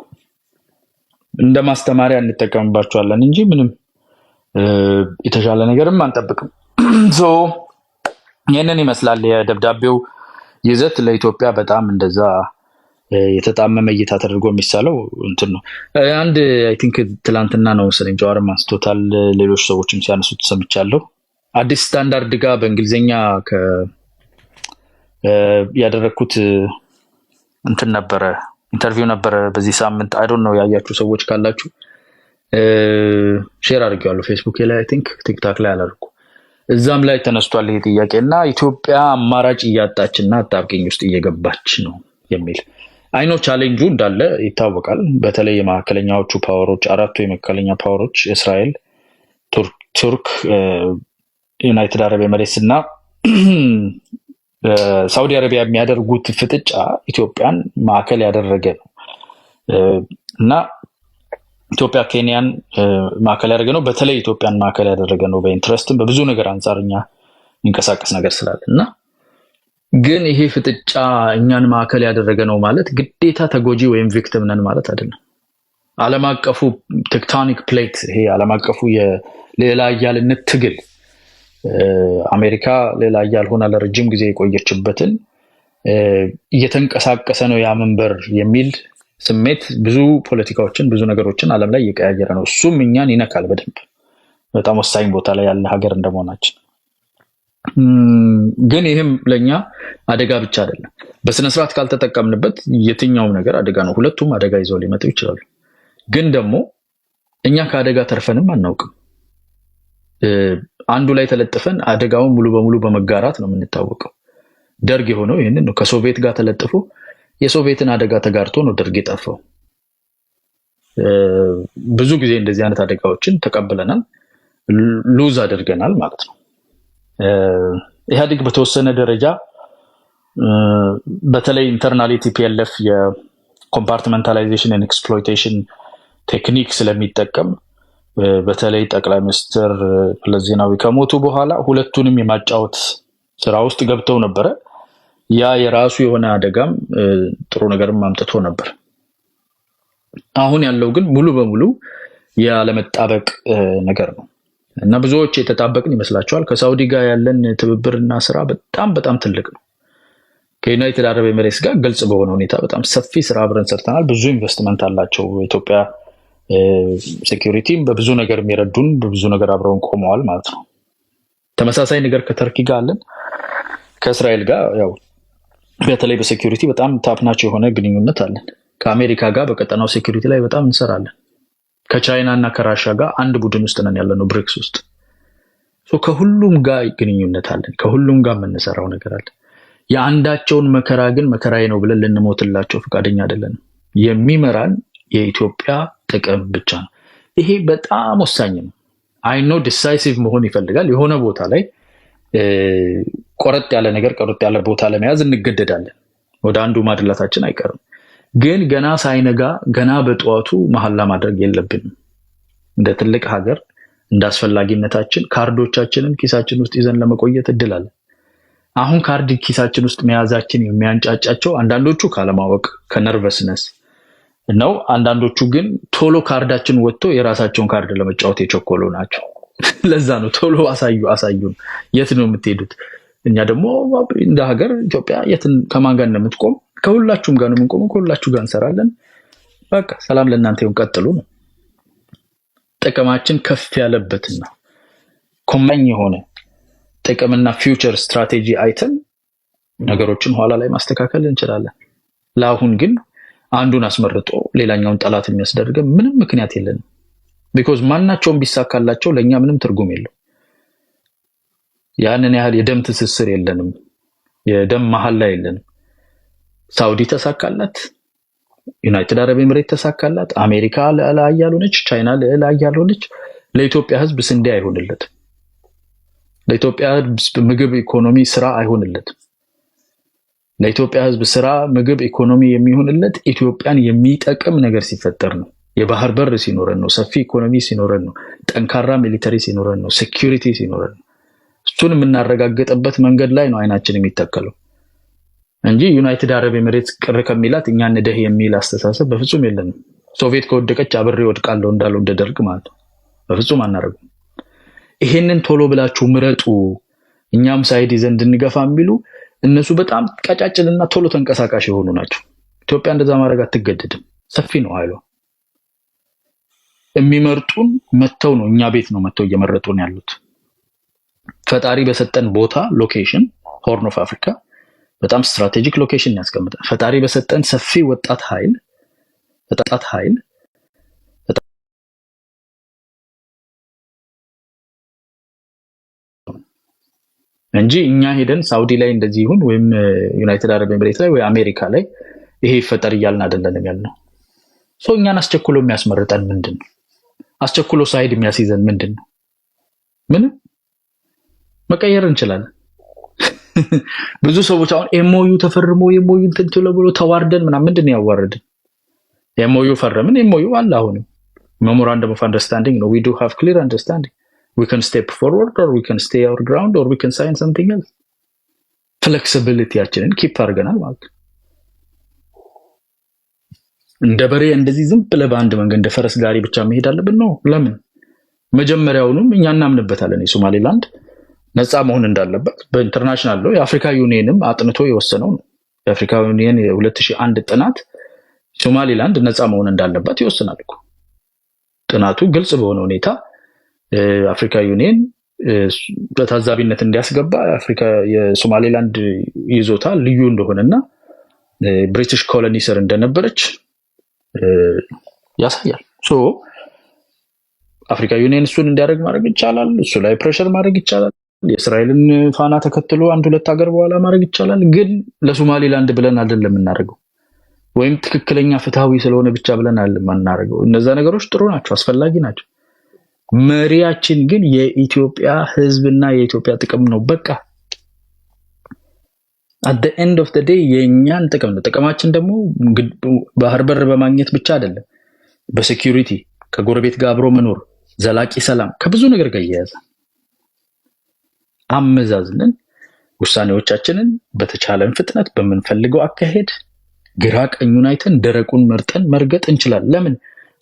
Speaker 1: እንደ ማስተማሪያ እንጠቀምባችኋለን እንጂ ምንም የተሻለ ነገርም አንጠብቅም። ይህንን ይመስላል የደብዳቤው ይዘት። ለኢትዮጵያ በጣም እንደዛ የተጣመመ እይታ ተደርጎ የሚሳለው እንትን ነው። አንድ አይ ቲንክ ትላንትና ነው መሰለኝ ጀዋርም አንስቶታል፣ ሌሎች ሰዎችም ሲያነሱት ሰምቻለሁ። አዲስ ስታንዳርድ ጋር በእንግሊዝኛ ያደረግኩት እንትን ነበረ፣ ኢንተርቪው ነበረ በዚህ ሳምንት። አይ ዶንት ኖ ያያችሁ ሰዎች ካላችሁ ሼር አድርጌዋለሁ ፌስቡክ ላይ፣ አይ ቲንክ ቲክታክ ላይ አላደረኩም። እዛም ላይ ተነስቷል ይሄ ጥያቄ እና ኢትዮጵያ አማራጭ እያጣችና አጣብቂኝ ውስጥ እየገባች ነው የሚል አይኖ ቻሌንጁ እንዳለ ይታወቃል። በተለይ የመካከለኛዎቹ ፓወሮች አራቱ የመካከለኛ ፓወሮች እስራኤል፣ ቱርክ፣ ዩናይትድ አረብ ኤሚሬትስ እና ሳውዲ አረቢያ የሚያደርጉት ፍጥጫ ኢትዮጵያን ማዕከል ያደረገ ነው እና ኢትዮጵያ ኬንያን ማዕከል ያደረገ ነው። በተለይ ኢትዮጵያን ማዕከል ያደረገ ነው በኢንትረስትም በብዙ ነገር አንጻርኛ የሚንቀሳቀስ ነገር ስላለ እና ግን ይሄ ፍጥጫ እኛን ማዕከል ያደረገ ነው ማለት ግዴታ ተጎጂ ወይም ቪክቲም ነን ማለት አይደለም። ዓለም አቀፉ ቴክቶኒክ ፕሌት ይሄ ዓለም አቀፉ የሌላ ኃያልነት ትግል አሜሪካ ሌላ ኃያል ሆና ለረጅም ጊዜ የቆየችበትን እየተንቀሳቀሰ ነው ያ መንበር የሚል ስሜት ብዙ ፖለቲካዎችን ብዙ ነገሮችን ዓለም ላይ እየቀያየረ ነው። እሱም እኛን ይነካል በደንብ በጣም ወሳኝ ቦታ ላይ ያለ ሀገር እንደመሆናችን። ግን ይህም ለኛ አደጋ ብቻ አይደለም። በስነ ስርዓት ካልተጠቀምንበት የትኛውም ነገር አደጋ ነው። ሁለቱም አደጋ ይዘው ሊመጡ ይችላሉ። ግን ደግሞ እኛ ከአደጋ ተርፈንም አናውቅም። አንዱ ላይ ተለጥፈን አደጋውን ሙሉ በሙሉ በመጋራት ነው የምንታወቀው። ደርግ የሆነው ይህንን ነው። ከሶቪየት ጋር ተለጥፎ የሶቪየትን አደጋ ተጋርቶ ነው ደርግ የጠፋው። ብዙ ጊዜ እንደዚህ አይነት አደጋዎችን ተቀብለናል፣ ሉዝ አድርገናል ማለት ነው። ኢህአዴግ በተወሰነ ደረጃ በተለይ ኢንተርናሊ ቲፒኤልኤፍ የኮምፓርትመንታላይዜሽን ኤንድ ኤክስፕሎይቴሽን ቴክኒክ ስለሚጠቀም በተለይ ጠቅላይ ሚኒስትር መለስ ዜናዊ ከሞቱ በኋላ ሁለቱንም የማጫወት ስራ ውስጥ ገብተው ነበረ። ያ የራሱ የሆነ አደጋም ጥሩ ነገርም አምጥቶ ነበር። አሁን ያለው ግን ሙሉ በሙሉ ያለመጣበቅ ነገር ነው እና ብዙዎች የተጣበቅን ይመስላቸዋል። ከሳውዲ ጋር ያለን ትብብርና ስራ በጣም በጣም ትልቅ ነው። ከዩናይትድ አረብ ኤሚሬትስ ጋር ግልጽ በሆነ ሁኔታ በጣም ሰፊ ስራ አብረን ሰርተናል። ብዙ ኢንቨስትመንት አላቸው። ኢትዮጵያ ሴኩሪቲም በብዙ ነገር የሚረዱን በብዙ ነገር አብረውን ቆመዋል ማለት ነው። ተመሳሳይ ነገር ከተርኪ ጋር አለን። ከእስራኤል ጋር ያው በተለይ በሴኩሪቲ በጣም ታፕናቸው የሆነ ግንኙነት አለን። ከአሜሪካ ጋር በቀጠናው ሴኩሪቲ ላይ በጣም እንሰራለን። ከቻይና እና ከራሻ ጋር አንድ ቡድን ውስጥ ነን ያለነው ብሪክስ ውስጥ። ከሁሉም ጋር ግንኙነት አለን። ከሁሉም ጋር የምንሰራው ነገር አለ። የአንዳቸውን መከራ ግን መከራዬ ነው ብለን ልንሞትላቸው ፈቃደኛ አይደለንም። የሚመራን የኢትዮጵያ ጥቅም ብቻ ነው። ይሄ በጣም ወሳኝ ነው። አይ ኖ ዲሳይሲቭ መሆን ይፈልጋል። የሆነ ቦታ ላይ ቆረጥ ያለ ነገር ቆረጥ ያለ ቦታ ለመያዝ እንገደዳለን። ወደ አንዱ ማድላታችን አይቀርም። ግን ገና ሳይነጋ ገና በጠዋቱ መሐላ ማድረግ የለብንም። እንደ ትልቅ ሀገር እንደ አስፈላጊነታችን ካርዶቻችንን ኪሳችን ውስጥ ይዘን ለመቆየት እድል አለ። አሁን ካርድ ኪሳችን ውስጥ መያዛችን የሚያንጫጫቸው አንዳንዶቹ ካለማወቅ ከነርቨስነስ ነው። አንዳንዶቹ ግን ቶሎ ካርዳችን ወጥቶ የራሳቸውን ካርድ ለመጫወት የቸኮሉ ናቸው። ለዛ ነው ቶሎ አሳዩን የት ነው የምትሄዱት? እኛ ደግሞ እንደ ሀገር ኢትዮጵያ ከማን ጋር እንደምትቆም ከሁላችሁም ጋር ነው የምንቆመው፣ ከሁላችሁ ጋር እንሰራለን። በቃ ሰላም ለእናንተ ይሁን፣ ቀጥሉ ነው። ጥቅማችን ከፍ ያለበትና ኮመኝ የሆነ ጥቅምና ፊውቸር ስትራቴጂ አይተን ነገሮችን ኋላ ላይ ማስተካከል እንችላለን። ለአሁን ግን አንዱን አስመርጦ ሌላኛውን ጠላት የሚያስደርገ ምንም ምክንያት የለንም። ቢኮዝ ማናቸውም ቢሳካላቸው ለእኛ ምንም ትርጉም የለው። ያንን ያህል የደም ትስስር የለንም፣ የደም መሀል ላይ የለንም። ሳውዲ ተሳካላት፣ ዩናይትድ አረብ ኤምሬት ተሳካላት፣ አሜሪካ ልዕላ ያልሆነች፣ ቻይና ልዕላ ያልሆነች ለኢትዮጵያ ሕዝብ ስንዴ አይሆንለትም። ለኢትዮጵያ ሕዝብ ምግብ፣ ኢኮኖሚ፣ ስራ አይሆንለትም። ለኢትዮጵያ ሕዝብ ስራ፣ ምግብ፣ ኢኮኖሚ የሚሆንለት ኢትዮጵያን የሚጠቅም ነገር ሲፈጠር ነው። የባህር በር ሲኖረን ነው። ሰፊ ኢኮኖሚ ሲኖረን ነው። ጠንካራ ሚሊተሪ ሲኖረን ነው። ሴኩሪቲ ሲኖረን ነው። እሱን የምናረጋግጥበት መንገድ ላይ ነው አይናችን የሚተከለው እንጂ ዩናይትድ አረብ ኤሚሬትስ ቅር ከሚላት እኛ እንደህ የሚል አስተሳሰብ በፍጹም የለንም። ሶቪየት ከወደቀች አብሬ ወድቃለሁ እንዳለው እንደደርግ ማለት ነው። በፍጹም አናረጉም። ይሄንን ቶሎ ብላችሁ ምረጡ፣ እኛም ሳይድ ይዘን እንድንገፋ የሚሉ እነሱ በጣም ቀጫጭንና ቶሎ ተንቀሳቃሽ የሆኑ ናቸው። ኢትዮጵያ እንደዛ ማድረግ አትገደድም። ሰፊ ነው ኃይሏ። የሚመርጡን መተው ነው፣ እኛ ቤት ነው መተው እየመረጡን ያሉት። ፈጣሪ በሰጠን ቦታ ሎኬሽን ሆርን ኦፍ አፍሪካ በጣም ስትራቴጂክ ሎኬሽን ያስቀምጣል። ፈጣሪ በሰጠን ሰፊ ወጣት ኃይል እንጂ እኛ ሄደን ሳውዲ ላይ እንደዚህ ይሁን ወይም ዩናይትድ አረብ ኤሚሬት ላይ ወይ አሜሪካ ላይ ይሄ ይፈጠር እያልን አይደለንም ያልነው። እኛን አስቸኩሎ የሚያስመርጠን ምንድን ነው? አስቸኩሎ ሳይድ የሚያስይዘን ምንድን ነው? ምንም። መቀየር እንችላለን። ብዙ ሰዎች አሁን ኤምኦዩ ተፈርሞ ኤምኦዩ እንትን ብሎ ተዋርደን ምናምን ምንድን ነው ያዋረድን? ኤምኦዩ ፈረምን፣ ኤምኦዩ አለ። አሁንም ሜሞራንደም ኦፍ አንደርስታንዲንግ ነው። we do have clear understanding. We can step forward or we can stay our ground or we can sign something else. ፍሌክሲቢሊቲያችንን ኪፕ አድርገናል ማለት ነው። እንደ በሬ እንደዚህ ዝም ብለህ በአንድ መንገድ እንደ ፈረስ ጋሪ ብቻ መሄድ አለብን ነው? ለምን? መጀመሪያውኑም እኛ እናምንበታለን የሶማሌላንድ ነፃ መሆን እንዳለበት በኢንተርናሽናል ነው። የአፍሪካ ዩኒየንም አጥንቶ የወሰነው ነው። የአፍሪካ ዩኒየን የ2001 ጥናት ሶማሌላንድ ነፃ መሆን እንዳለበት ይወስናል እኮ። ጥናቱ ግልጽ በሆነ ሁኔታ አፍሪካ ዩኒየን በታዛቢነት እንዲያስገባ አፍሪካ የሶማሌላንድ ይዞታ ልዩ እንደሆነና ብሪቲሽ ኮሎኒ ስር እንደነበረች ያሳያል። አፍሪካ ዩኒየን እሱን እንዲያደርግ ማድረግ ይቻላል። እሱ ላይ ፕሬሸር ማድረግ ይቻላል። የእስራኤልን ፋና ተከትሎ አንድ ሁለት ሀገር በኋላ ማድረግ ይቻላል። ግን ለሶማሌላንድ ብለን አይደለም የምናደርገው፣ ወይም ትክክለኛ ፍትሃዊ ስለሆነ ብቻ ብለን አይደለም የምናደርገው። እነዛ ነገሮች ጥሩ ናቸው፣ አስፈላጊ ናቸው። መሪያችን ግን የኢትዮጵያ ሕዝብና የኢትዮጵያ ጥቅም ነው። በቃ at the end of the day የኛን ጥቅም ነው። ጥቅማችን ደግሞ ባህር በር በማግኘት ብቻ አይደለም፣ በሴኩሪቲ ከጎረቤት ጋር አብሮ መኖር፣ ዘላቂ ሰላም ከብዙ ነገር ጋር እያያዘ አመዛዝነን ውሳኔዎቻችንን በተቻለን ፍጥነት በምንፈልገው አካሄድ ግራ ቀኙን አይተን ደረቁን መርጠን መርገጥ እንችላለን። ለምን?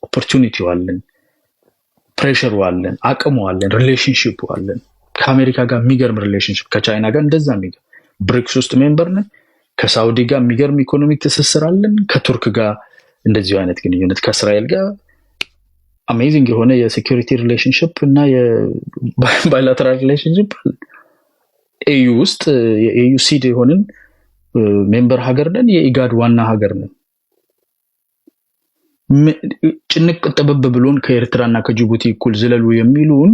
Speaker 1: ኦፖርቹኒቲው አለን፣ ፕሬሸሩ አለን፣ አቅሙ አለን፣ ሪሌሽንሺፑ አለን። ከአሜሪካ ጋር የሚገርም ሪሌሽንሺፕ፣ ከቻይና ጋር እንደዛ የሚገርም ብሪክስ ውስጥ ሜምበር ነን። ከሳውዲ ጋር የሚገርም ኢኮኖሚክ ትስስር አለን። ከቱርክ ጋር እንደዚሁ አይነት ግንኙነት፣ ከእስራኤል ጋር አሜዚንግ የሆነ የሴኩሪቲ ሪሌሽንሺፕ እና የባይላተራል ሪሌሽንሺፕ አለን። ኤዩ ውስጥ የኤዩ ሲድ የሆንን ሜምበር ሀገር ነን። የኢጋድ ዋና ሀገር ነን። ጭንቅ ጥበብ ብሎን ከኤርትራና ከጅቡቲ እኩል ዝለሉ የሚሉን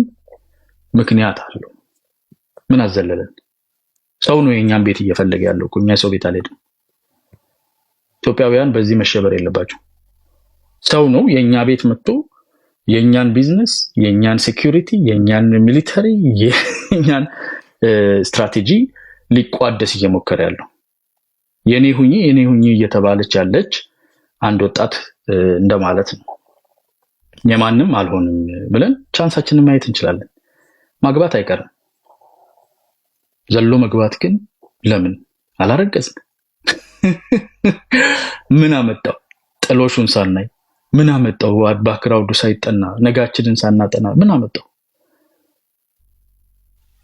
Speaker 1: ምክንያት አለው። ምን አዘለለን? ሰው ነው የኛን ቤት እየፈለገ ያለው እኮ፣ እኛ ሰው ቤት አልሄድም። ኢትዮጵያውያን በዚህ መሸበር የለባቸው። ሰው ነው የኛ ቤት መጥቶ የኛን ቢዝነስ፣ የኛን ሴኩሪቲ፣ የኛን ሚሊተሪ፣ የኛን ስትራቴጂ ሊቋደስ እየሞከረ ያለው። የኔ ሁኚ እየተባለች ያለች አንድ ወጣት እንደማለት ነው። የማንም አልሆንም ብለን ቻንሳችንን ማየት እንችላለን። ማግባት አይቀርም፣ ዘሎ መግባት ግን ለምን አላረገዝን? ምን አመጣው? ጥሎሹን ሳናይ ምን አመጣው? ባክግራውንዱ ሳይጠና ነጋችንን ሳናጠና ምን አመጣው?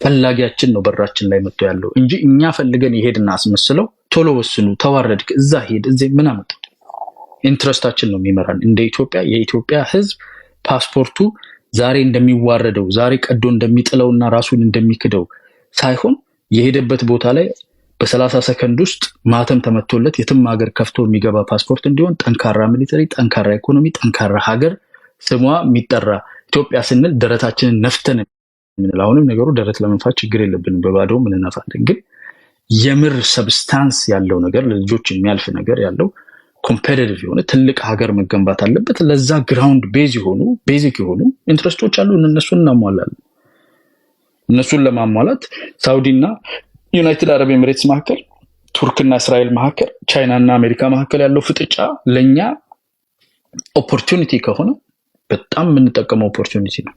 Speaker 1: ፈላጊያችን ነው በራችን ላይ መጥቶ ያለው እንጂ እኛ ፈልገን ይሄድና አስመስለው ቶሎ ወስኑ ተዋረድክ እዛ ሄድ እዚህ ምን አመጣው? ኢንትረስታችን ነው የሚመራን። እንደ ኢትዮጵያ የኢትዮጵያ ሕዝብ ፓስፖርቱ ዛሬ እንደሚዋረደው ዛሬ ቀዶ እንደሚጥለውና ራሱን እንደሚክደው ሳይሆን የሄደበት ቦታ ላይ በ30 ሰከንድ ውስጥ ማተም ተመቶለት የትም ሀገር ከፍቶ የሚገባ ፓስፖርት እንዲሆን ጠንካራ ሚሊተሪ፣ ጠንካራ ኢኮኖሚ፣ ጠንካራ ሀገር ስሟ የሚጠራ ኢትዮጵያ ስንል ደረታችንን ነፍተን የምንል አሁንም ነገሩ ደረት ለመንፋት ችግር የለብንም፣ በባዶ እንነፋለን። ግን የምር ሰብስታንስ ያለው ነገር ለልጆች የሚያልፍ ነገር ያለው ኮምፔቲቲቭ የሆነ ትልቅ ሀገር መገንባት አለበት። ለዛ ግራውንድ ቤዚክ የሆኑ ኢንትረስቶች አሉ። እነሱን እናሟላለን። እነሱን ለማሟላት ሳውዲና ዩናይትድ አረብ ኤሚሬትስ መካከል፣ ቱርክና እስራኤል መካከል፣ ቻይናና አሜሪካ መካከል ያለው ፍጥጫ ለኛ ኦፖርቹኒቲ ከሆነ በጣም የምንጠቀመው ኦፖርቹኒቲ ነው።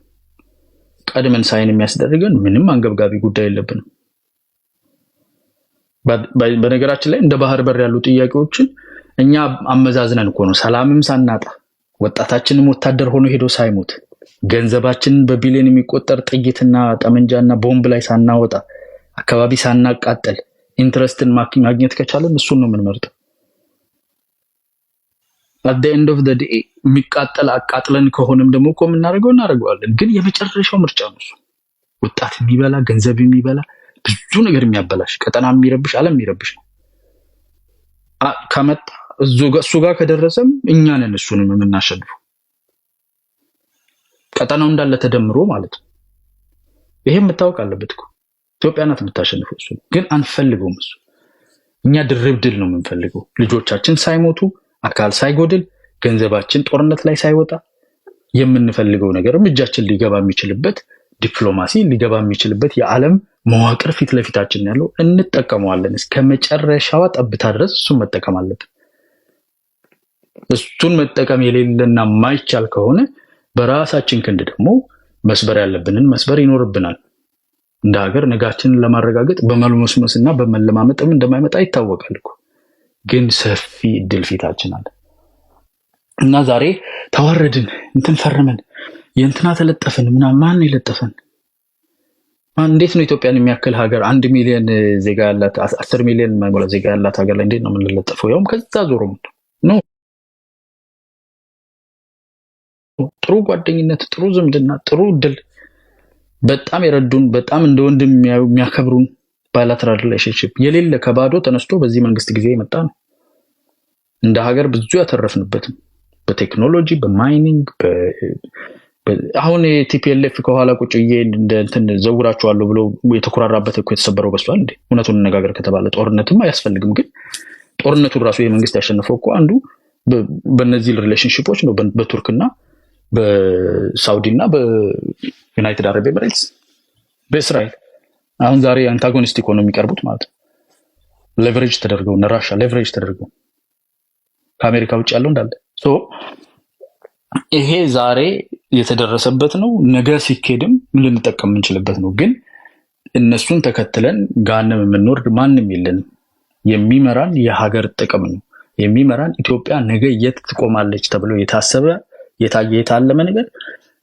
Speaker 1: ቀድመን ሳይን የሚያስደርገን ምንም አንገብጋቢ ጉዳይ የለብንም። በነገራችን ላይ እንደ ባህር በር ያሉ ጥያቄዎችን እኛ አመዛዝነን እኮ ነው ሰላምም ሳናጣ ወጣታችንም ወታደር ሆኖ ሄዶ ሳይሞት ገንዘባችንን በቢሊዮን የሚቆጠር ጥይትና ጠመንጃና ቦምብ ላይ ሳናወጣ አካባቢ ሳናቃጠል ኢንትረስትን ማግኘት ከቻለን እሱን ነው የምንመርጠው። at the end of the day የሚቃጠል አቃጥለን ከሆነም ደግሞ እኮ እናደርገዋለን። ግን የመጨረሻው ምርጫ ነው እሱ። ወጣት የሚበላ ገንዘብ የሚበላ ብዙ ነገር የሚያበላሽ ቀጠና የሚረብሽ ዓለም የሚረብሽ ነው። ከመጣ እሱ ጋር ከደረሰም እኛ ነን እሱንም የምናሸንፈው። ቀጠናው እንዳለ ተደምሮ ማለት ነው። ይሄም መታወቅ አለበት እኮ ኢትዮጵያ ናት የምታሸንፈው። እሱ ግን አንፈልገውም። እሱ እኛ ድርብ ድል ነው የምንፈልገው። ልጆቻችን ሳይሞቱ አካል ሳይጎድል ገንዘባችን ጦርነት ላይ ሳይወጣ የምንፈልገው ነገርም እጃችን ሊገባ የሚችልበት ዲፕሎማሲ ሊገባ የሚችልበት የዓለም መዋቅር ፊት ለፊታችን ያለው እንጠቀመዋለን። እስከ መጨረሻዋ ጠብታ ድረስ እሱን መጠቀም አለብን። እሱን መጠቀም የሌለና ማይቻል ከሆነ በራሳችን ክንድ ደግሞ መስበር ያለብንን መስበር ይኖርብናል። እንደ ሀገር ነጋችንን ለማረጋገጥ በመልመስመስና በመለማመጥም እንደማይመጣ ይታወቃል እኮ። ግን ሰፊ እድል ፊታችን አለ እና ዛሬ ተዋረድን እንትን ፈርመን የእንትና ተለጠፍን ምናምን ማን የለጠፈን? እንዴት ነው ኢትዮጵያን የሚያክል ሀገር 1 ሚሊዮን ዜጋ ያላት 10 ሚሊዮን የማይሞላ ዜጋ ያላት ሀገር ላይ እንዴት ነው የምንለጠፈው? ያውም ከዛ ዞሮ ነው። ጥሩ ጓደኝነት፣ ጥሩ ዝምድና፣ ጥሩ እድል በጣም የረዱን በጣም እንደ ወንድም የሚያከብሩን ባይላተራል ሪሌሽንሺፕ የሌለ ከባዶ ተነስቶ በዚህ መንግስት ጊዜ የመጣ ነው። እንደ ሀገር ብዙ ያተረፍንበትም በቴክኖሎጂ በማይኒንግ አሁን ቲፒኤልኤፍ ከኋላ ቁጭ እንትን ዘውራቸዋለሁ ብሎ የተኮራራበት እኮ የተሰበረው በስቷል እንዴ? እውነቱን እንነጋገር ከተባለ ጦርነትም አያስፈልግም። ግን ጦርነቱን ራሱ የመንግስት ያሸነፈው እኮ አንዱ በእነዚህ ሪሌሽንሺፖች ነው፣ በቱርክና በሳውዲና በዩናይትድ አረብ ኤሚሬትስ በእስራኤል። አሁን ዛሬ አንታጎኒስቲክ ሆነው የሚቀርቡት ማለት ነው። ሌቨሬጅ ተደርገው እነ ራሻ ሌቨሬጅ ተደርገው ከአሜሪካ ውጭ ያለው እንዳለ ይሄ ዛሬ የተደረሰበት ነው። ነገ ሲኬድም ልንጠቀም የምንችልበት ነው። ግን እነሱን ተከትለን ጋንም የምንወርድ ማንም የለንም። የሚመራን የሀገር ጥቅም ነው የሚመራን። ኢትዮጵያ ነገ የት ትቆማለች ተብሎ የታሰበ የታየ የታለመ ነገር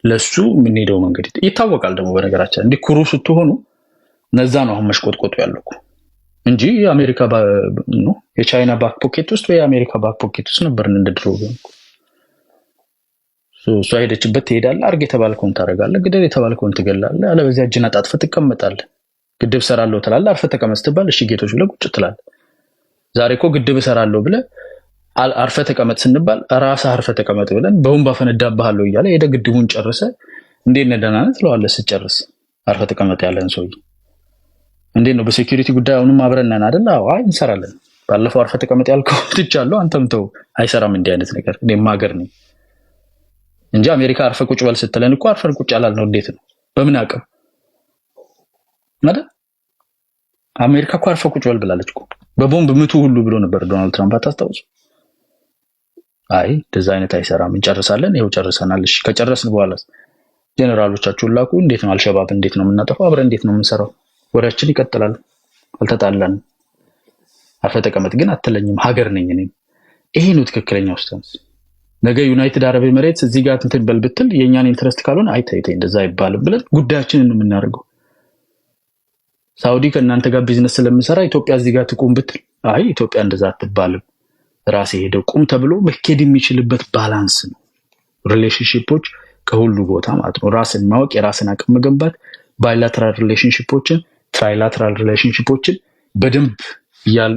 Speaker 1: ለሱ የምንሄደው መንገድ ይታወቃል። ደግሞ በነገራችን እንዲህ ኩሩ ስትሆኑ ነዛ ነው አሁን መሽቆጥቆጡ ያለው እንጂ የአሜሪካ ነው የቻይና ባክ ፖኬት ውስጥ ወይ የአሜሪካ ባክ ፖኬት ውስጥ ነበርን እንደድሮ። እሷ ሄደችበት ትሄዳለህ፣ አርግ የተባልከውን ታደርጋለህ፣ ግደል የተባልከውን ትገላለህ፣ አለበዚያ እጅን አጣጥፈህ ትቀመጣለህ። ግድብ ሰራለሁ ትላለህ፣ አርፈህ ተቀመጥ ስትባል እሺ ጌቶች ብለህ ቁጭ ትላለህ። ዛሬ እኮ ግድብ ሰራለሁ ብለህ አርፈህ ተቀመጥ ስንባል ራስህ አርፈህ ተቀመጥ ብለን በወንባ ፈነዳብሃለሁ እያለ ሄደህ ግድቡን ጨርሰህ እንዴት ነህ ደህና ነህ ትለዋለህ። ስትጨርስ አርፈህ ተቀመጥ ያለን ሰውዬ እንዴት ነው በሴኩሪቲ ጉዳይ አሁንም አብረን ነን አይደል? አዎ እንሰራለን። ባለፈው አርፈህ ተቀመጥ ያልከው ትቻለሁ፣ አንተም ተው። አይሰራም እንዲህ አይነት ነገር። እኔም ሀገር ነኝ እንጂ አሜሪካ አርፈህ ቁጭ በል ስትለን እኮ አርፈን ቁጭ አላልነው። እንዴት ነው በምን አቅም ማለት? አሜሪካ እኮ አርፈህ ቁጭ በል ብላለች እኮ። በቦምብ ምቱ ሁሉ ብሎ ነበር ዶናልድ ትራምፕ፣ አታስታውሱ? አይ እንደዛ አይነት አይሰራም፣ እንጨርሳለን። ይኸው ጨርሰናል። እሺ ከጨረስን በኋላ ጀነራሎቻችሁን ላኩ። እንዴት ነው አልሸባብ እንዴት ነው የምናጠፋው? አብረን እንዴት ነው የምንሰራው? ወሬያችን ይቀጥላል። አልተጣላንም። አርፈህ ተቀመጥ ግን አትለኝም። ሀገር ነኝ እኔ። ይሄ ነው ትክክለኛው ስታንስ። ነገ ዩናይትድ አረብ ኤሚሬትስ እዚህ ጋር እንትን በል ብትል የእኛን ኢንትረስት ካልሆነ አይታይ እንደዛ አይባልም ብለን ጉዳያችንን ነው የምናደርገው። ሳውዲ ከእናንተ ጋር ቢዝነስ ስለምሰራ ኢትዮጵያ እዚህ ጋር ትቁም ብትል አይ ኢትዮጵያ እንደዛ አትባልም፣ ራሴ ሄደው ቁም ተብሎ መኬድ የሚችልበት ባላንስ ነው። ሪሌሽንሺፖች ከሁሉ ቦታ ማለት ነው። ራስን ማወቅ፣ የራስን አቅም መገንባት፣ ባይላተራል ሪሌሽንሺፖችን፣ ትራይላተራል ሪሌሽንሺፖችን በደንብ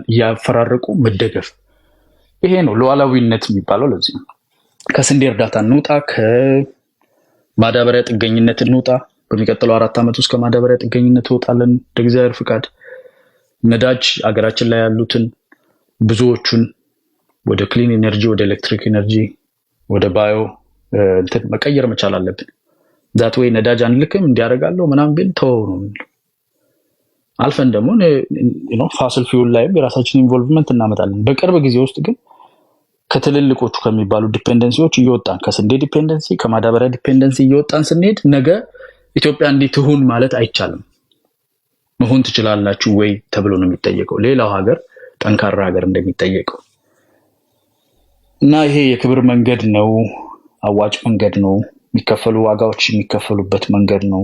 Speaker 1: እያፈራረቁ መደገፍ። ይሄ ነው ሉዓላዊነት የሚባለው። ለዚህ ነው ከስንዴ እርዳታ እንውጣ፣ ከማዳበሪያ ጥገኝነት እንውጣ። በሚቀጥለው 4 ዓመት ውስጥ ከማዳበሪያ ጥገኝነት እንወጣለን በእግዚአብሔር ፍቃድ። ነዳጅ አገራችን ላይ ያሉትን ብዙዎቹን ወደ ክሊን ኤነርጂ፣ ወደ ኤሌክትሪክ ኤነርጂ፣ ወደ ባዮ እንትን መቀየር መቻል አለብን። ዛት ወይ ነዳጅ አንልክም እንዲያደርጋለሁ ምናምን ቢል ተወው ነው የምንለው። አልፈን ደግሞ ፋሲል ፊውል ላይም የራሳችን ኢንቮልቭመንት እናመጣለን። በቅርብ ጊዜ ውስጥ ግን ከትልልቆቹ ከሚባሉ ዲፔንደንሲዎች እየወጣን ከስንዴ ዲፔንደንሲ፣ ከማዳበሪያ ዲፔንደንሲ እየወጣን ስንሄድ ነገ ኢትዮጵያ እንዲህ ትሁን ማለት አይቻልም። መሆን ትችላላችሁ ወይ ተብሎ ነው የሚጠየቀው፣ ሌላው ሀገር ጠንካራ ሀገር እንደሚጠየቀው። እና ይሄ የክብር መንገድ ነው፣ አዋጭ መንገድ ነው፣ የሚከፈሉ ዋጋዎች የሚከፈሉበት መንገድ ነው።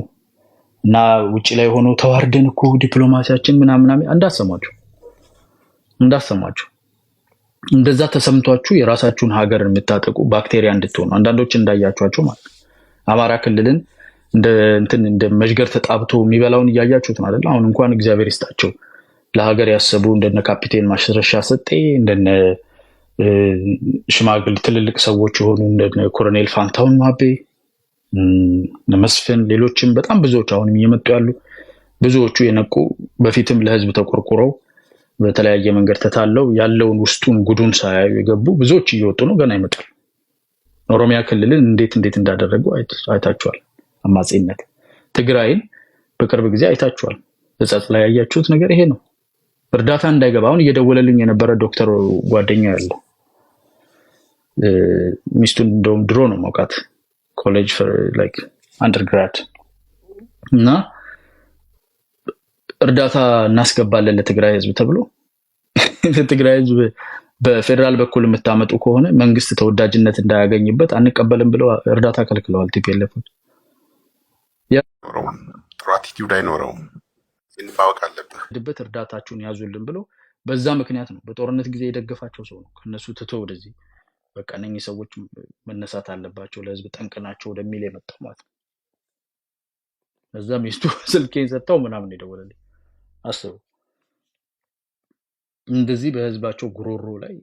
Speaker 1: እና ውጭ ላይ ሆኖ ተዋርደን እኮ ዲፕሎማሲያችን ምናምን እንዳሰማችሁ እንደዛ ተሰምቷችሁ የራሳችሁን ሀገር የምታጠቁ ባክቴሪያ እንድትሆኑ አንዳንዶች እንዳያችኋቸው ማለት አማራ ክልልን እንደ መዥገር ተጣብቶ የሚበላውን እያያችሁት ነው አይደል? አሁን እንኳን እግዚአብሔር ይስጣቸው ለሀገር ያሰቡ እንደነ ካፒቴን ማስረሻ ሰጤ፣ እንደነ ሽማግሌ ትልልቅ ሰዎች የሆኑ እንደነ ኮሎኔል ፋንታውን ማቤ፣ መስፍን፣ ሌሎችም በጣም ብዙዎች አሁንም እየመጡ ያሉ ብዙዎቹ የነቁ በፊትም ለህዝብ ተቆርቁረው በተለያየ መንገድ ተታለው ያለውን ውስጡን ጉዱን ሳያዩ የገቡ ብዙዎች እየወጡ ነው። ገና ይመጣል። ኦሮሚያ ክልልን እንዴት እንዳደረጉ አይታችኋል። አማጺነት ትግራይን በቅርብ ጊዜ አይታችኋል። እጸጽ ላይ ያያችሁት ነገር ይሄ ነው። እርዳታ እንዳይገባ አሁን እየደወለልኝ የነበረ ዶክተር ጓደኛ ያለ ሚስቱን እንደውም ድሮ ነው ማውቃት ኮሌጅ ላይክ አንደርግራድ እና እርዳታ እናስገባለን ለትግራይ ህዝብ ተብሎ ለትግራይ ህዝብ በፌደራል በኩል የምታመጡ ከሆነ መንግስት ተወዳጅነት እንዳያገኝበት አንቀበልም ብለው እርዳታ ከልክለዋል። ቲፒኤልኤፎች
Speaker 2: ጥሩ አቲቲዩድ አይኖረውም። ማወቅ አለበት።
Speaker 1: እርዳታችሁን ያዙልን ብለው በዛ ምክንያት ነው በጦርነት ጊዜ የደገፋቸው ሰው ነው ከነሱ ትቶ ወደዚህ በቃ እነኚህ ሰዎች መነሳት አለባቸው ለህዝብ ጠንቅ ናቸው ወደሚል የመጣው ማለት ነው። እዛ ሚስቱ ስልኬን ሰጥተው ምናምን የደወለልኝ አስቡ። እንደዚህ በህዝባቸው ጉሮሮ ላይ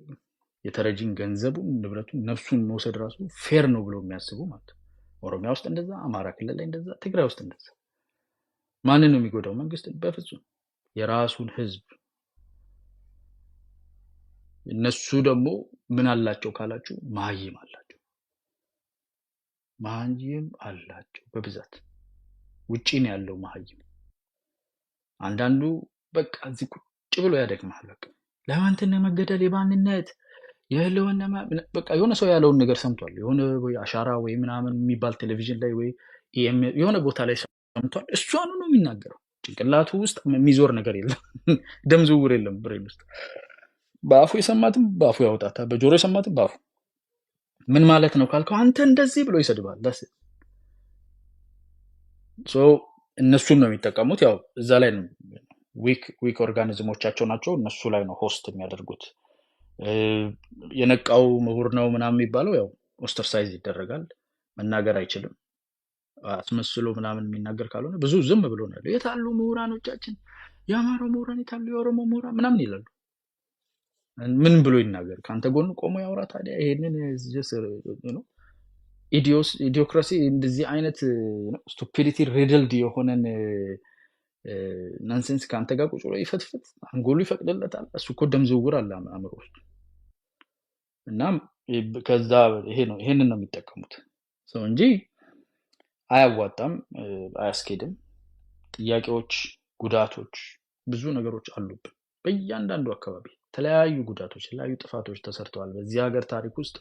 Speaker 1: የተረጂን ገንዘቡን ንብረቱን ነፍሱን መውሰድ ራሱ ፌር ነው ብለው የሚያስቡ ማለት ነው። ኦሮሚያ ውስጥ እንደዛ፣ አማራ ክልል ላይ እንደዛ፣ ትግራይ ውስጥ እንደዛ። ማንን ነው የሚጎዳው? መንግስትን በፍጹም የራሱን ህዝብ። እነሱ ደግሞ ምን አላቸው ካላችሁ መሀይም አላቸው በብዛት ውጪ ነው ያለው መሀይም። አንዳንዱ በቃ እዚህ ቁጭ ብሎ ያደግማል። በቃ ለማንተነ መገደል የማንነት የህልውና በቃ የሆነ ሰው ያለውን ነገር ሰምቷል። የሆነ ወይ አሻራ ወይ ምናምን የሚባል ቴሌቪዥን ላይ ወይ የሆነ ቦታ ላይ ሰምቷል። እሷኑ ነው የሚናገረው። ጭንቅላቱ ውስጥ የሚዞር ነገር የለም። ደም ዝውውር የለም ብሬን ውስጥ። በአፉ የሰማትም በአፉ ያወጣታል፣ በጆሮ የሰማትም በአፉ። ምን ማለት ነው ካልከው አንተ እንደዚህ ብሎ ይሰድባል። እነሱን ነው የሚጠቀሙት። ያው እዛ ላይ ነው ዊክ ኦርጋኒዝሞቻቸው ናቸው። እነሱ ላይ ነው ሆስት የሚያደርጉት። የነቃው ምሁር ነው ምናምን የሚባለው ያው ኦስተርሳይዝ ይደረጋል። መናገር አይችልም። አስመስሎ ምናምን የሚናገር ካልሆነ ብዙ ዝም ብሎ ነው ያለው። የታሉ ምሁራኖቻችን? የአማራው ምሁራን የታሉ? የኦሮሞ ምሁራን ምናምን ይላሉ። ምን ብሎ ይናገር? ከአንተ ጎን ቆሞ ያወራ ታዲያ? ይሄንን ኢዲዮክራሲ እንደዚህ አይነት ስቱፒዲቲ ሪድልድ የሆነን ናንሴንስ ከአንተ ጋር ቁጭ ብሎ ይፈትፍት፣ አንጎሉ ይፈቅድለታል። እሱ እኮ ደም ዝውውር አለ አእምሮ ውስጥ። እና ከዛ ይሄንን ነው የሚጠቀሙት ሰው እንጂ አያዋጣም፣ አያስኬድም። ጥያቄዎች፣ ጉዳቶች፣ ብዙ ነገሮች አሉብን። በእያንዳንዱ አካባቢ የተለያዩ ጉዳቶች፣ የተለያዩ ጥፋቶች ተሰርተዋል። በዚህ ሀገር ታሪክ ውስጥ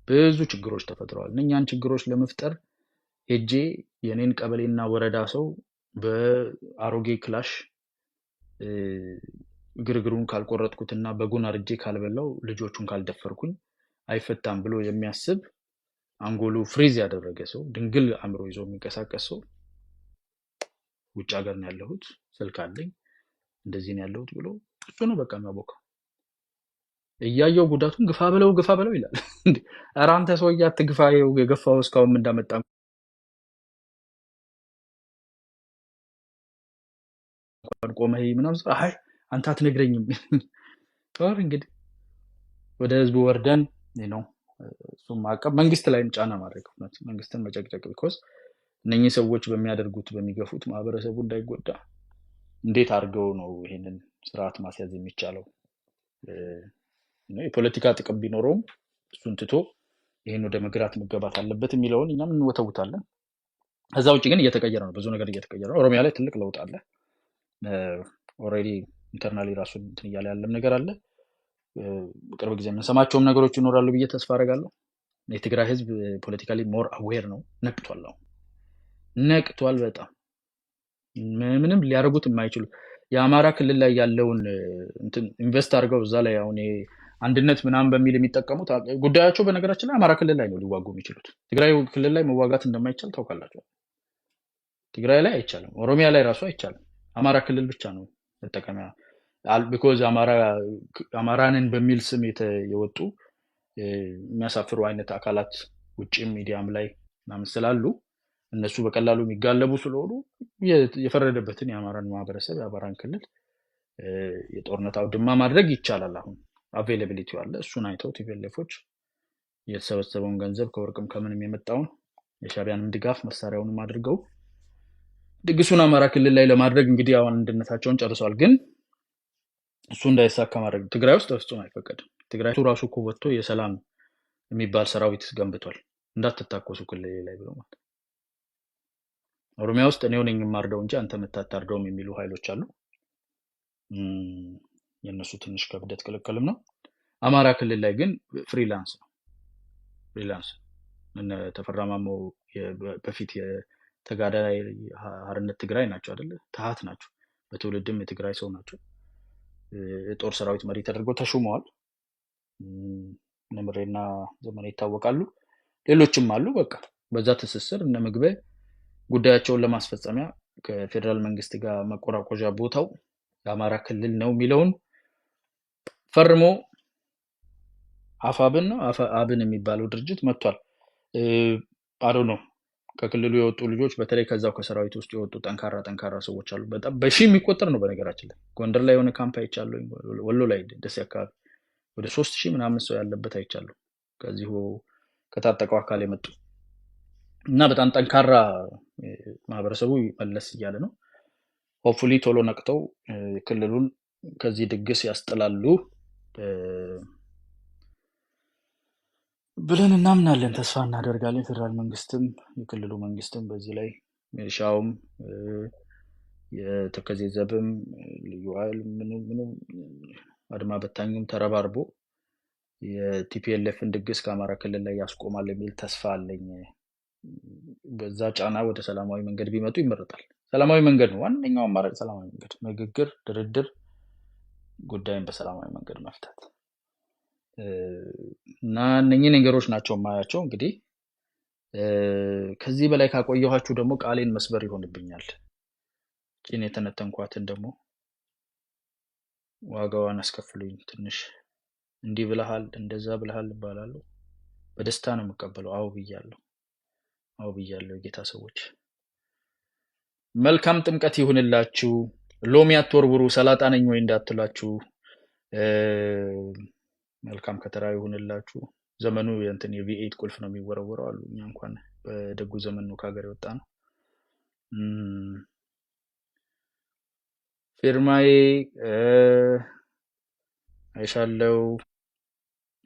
Speaker 1: ብዙ ችግሮች ተፈጥረዋል። እኛን ችግሮች ለመፍጠር ሄጄ የኔን ቀበሌና ወረዳ ሰው በአሮጌ ክላሽ ግርግሩን ካልቆረጥኩትና በጉን አርጄ ካልበላው ልጆቹን ካልደፈርኩኝ አይፈታም ብሎ የሚያስብ አንጎሉ ፍሪዝ ያደረገ ሰው ድንግል አእምሮ ይዞ የሚንቀሳቀስ ሰው ውጭ ሀገር ነው ያለሁት ስልክ አለኝ እንደዚህ ነው ያለሁት ብሎ እሱ ነው በቃ የሚያቦካው። እያየው ጉዳቱን ግፋ በለው ይላል። ኧረ አንተ ሰውዬ አትግፋ፣ የገፋው እስካሁን እንዳመጣ እንኳን ቆመህ ምናምን አይ አንተ አትነግረኝም። ጦር እንግዲህ ወደ ህዝቡ ወርደን ነው እሱም ማቀብ መንግስት ላይም ጫና ማድረግ መንግስትን መጨቅጨቅ ቢኮዝ እነኚህ ሰዎች በሚያደርጉት በሚገፉት ማህበረሰቡ እንዳይጎዳ እንዴት አድርገው ነው ይሄንን ስርዓት ማስያዝ የሚቻለው? የፖለቲካ ጥቅም ቢኖረውም እሱን ትቶ ይሄን ወደ መግራት መገባት አለበት የሚለውን እኛም እንወተውታለን። ከዛ ውጭ ግን እየተቀየረ ነው፣ ብዙ ነገር እየተቀየረ ነው። ኦሮሚያ ላይ ትልቅ ለውጥ አለ። ኦልሬዲ ኢንተርናሊ ራሱን እንትን እያለ ያለም ነገር አለ። በቅርብ ጊዜ የምንሰማቸውም ነገሮች ይኖራሉ ብዬ ተስፋ አደርጋለሁ። የትግራይ ህዝብ ፖለቲካሊ ሞር አዌር ነው፣ ነቅቷል። አሁን ነቅቷል በጣም ምንም ሊያደርጉት የማይችሉ የአማራ ክልል ላይ ያለውን እንትን ኢንቨስት አድርገው እዛ ላይ አሁን አንድነት ምናምን በሚል የሚጠቀሙት ጉዳያቸው በነገራችን ላይ አማራ ክልል ላይ ነው ሊዋጉ የሚችሉት። ትግራይ ክልል ላይ መዋጋት እንደማይቻል ታውቃላችሁ። ትግራይ ላይ አይቻልም፣ ኦሮሚያ ላይ ራሱ አይቻልም። አማራ ክልል ብቻ ነው መጠቀሚያ ቢኮዝ አማራንን በሚል ስም የወጡ የሚያሳፍሩ አይነት አካላት ውጭም ሚዲያም ላይ ምናምን ስላሉ እነሱ በቀላሉ የሚጋለቡ ስለሆኑ የፈረደበትን የአማራን ማህበረሰብ የአማራን ክልል የጦርነት አውድማ ማድረግ ይቻላል። አሁን አቬይላቢሊቲ አለ። እሱን አይተው ቲቪኤልኤፎች የተሰበሰበውን ገንዘብ ከወርቅም ከምንም የመጣውን የሻዕቢያንም ድጋፍ መሳሪያውንም አድርገው ድግሱን አማራ ክልል ላይ ለማድረግ እንግዲህ አሁን አንድነታቸውን ጨርሰዋል። ግን እሱ እንዳይሳካ ማድረግ ትግራይ ውስጥ በፍጹም አይፈቀድም። ትግራይ ራሱ እኮ ወጥቶ የሰላም የሚባል ሰራዊት ገንብቷል። እንዳትታኮሱ ክልል ላይ ብሎ ማለት ኦሮሚያ ውስጥ እኔው ነኝ የማርደው እንጂ አንተ መታታርደውም የሚሉ ኃይሎች አሉ። የነሱ ትንሽ ከብደት ክልክልም ነው። አማራ ክልል ላይ ግን ፍሪላንስ ነው። ፍሪላንስ እነ ተፈራ ማሞ በፊት የተጋዳላይ ሀርነት ትግራይ ናቸው አይደለ? ታሃት ናቸው። በትውልድም የትግራይ ሰው ናቸው። የጦር ሰራዊት መሪ ተደርገው ተሹመዋል። ነምሬና ዘመኔ ይታወቃሉ። ሌሎችም አሉ። በቃ በዛ ትስስር እነ ምግበ ጉዳያቸውን ለማስፈጸሚያ ከፌደራል መንግስት ጋር መቆራቆዣ ቦታው የአማራ ክልል ነው የሚለውን ፈርሞ አፋብን ነው አብን የሚባለው ድርጅት መጥቷል። አዶ ነው ከክልሉ የወጡ ልጆች በተለይ ከዛው ከሰራዊት ውስጥ የወጡ ጠንካራ ሰዎች አሉ። በጣም በሺህ የሚቆጠር ነው። በነገራችን ላይ ጎንደር ላይ የሆነ ካምፕ አይቻለሁ። ወሎ ላይ ደሴ አካባቢ ወደ 3000 ምናምን ሰው ያለበት አይቻለሁ። ከዚሁ ከታጠቀው አካል የመጡ እና በጣም ጠንካራ ማህበረሰቡ መለስ እያለ ነው። ሆፕፉሊ ቶሎ ነቅተው ክልሉን ከዚህ ድግስ ያስጥላሉ ብለን እናምናለን፣ ተስፋ እናደርጋለን። ፌደራል መንግስትም የክልሉ መንግስትም በዚህ ላይ ሚሊሻውም የተከዜ ዘብም ልዩ ኃይል ምንም አድማ በታኙም ተረባርቦ የቲፒኤልኤፍን ድግስ ከአማራ ክልል ላይ ያስቆማል የሚል ተስፋ አለኝ። በዛ ጫና ወደ ሰላማዊ መንገድ ቢመጡ ይመረጣል። ሰላማዊ መንገድ ነው ዋነኛው አማራጭ። ሰላማዊ መንገድ፣ ንግግር፣ ድርድር፣ ጉዳይን በሰላማዊ መንገድ መፍታት እና እነኚህ ነገሮች ናቸው የማያቸው። እንግዲህ ከዚህ በላይ ካቆየኋችሁ ደግሞ ቃሌን መስበር ይሆንብኛል። ጭን የተነተንኳትን ደግሞ ዋጋዋን አስከፍሉኝ። ትንሽ እንዲህ ብለሃል እንደዛ ብለሃል እባላለሁ። በደስታ ነው የምቀበለው። አዎ ብያለሁ የጌታ ሰዎች። መልካም ጥምቀት ይሁንላችሁ። ሎሚ አትወርውሩ ሰላጣ ነኝ ወይ እንዳትላችሁ። መልካም ከተራ ይሁንላችሁ። ዘመኑ የእንትን የቪኤት ቁልፍ ነው የሚወረወረው አሉ። እኛ እንኳን በደጉ ዘመን ነው ከሀገር የወጣ ነው። ፊርማዬ አይሻለው።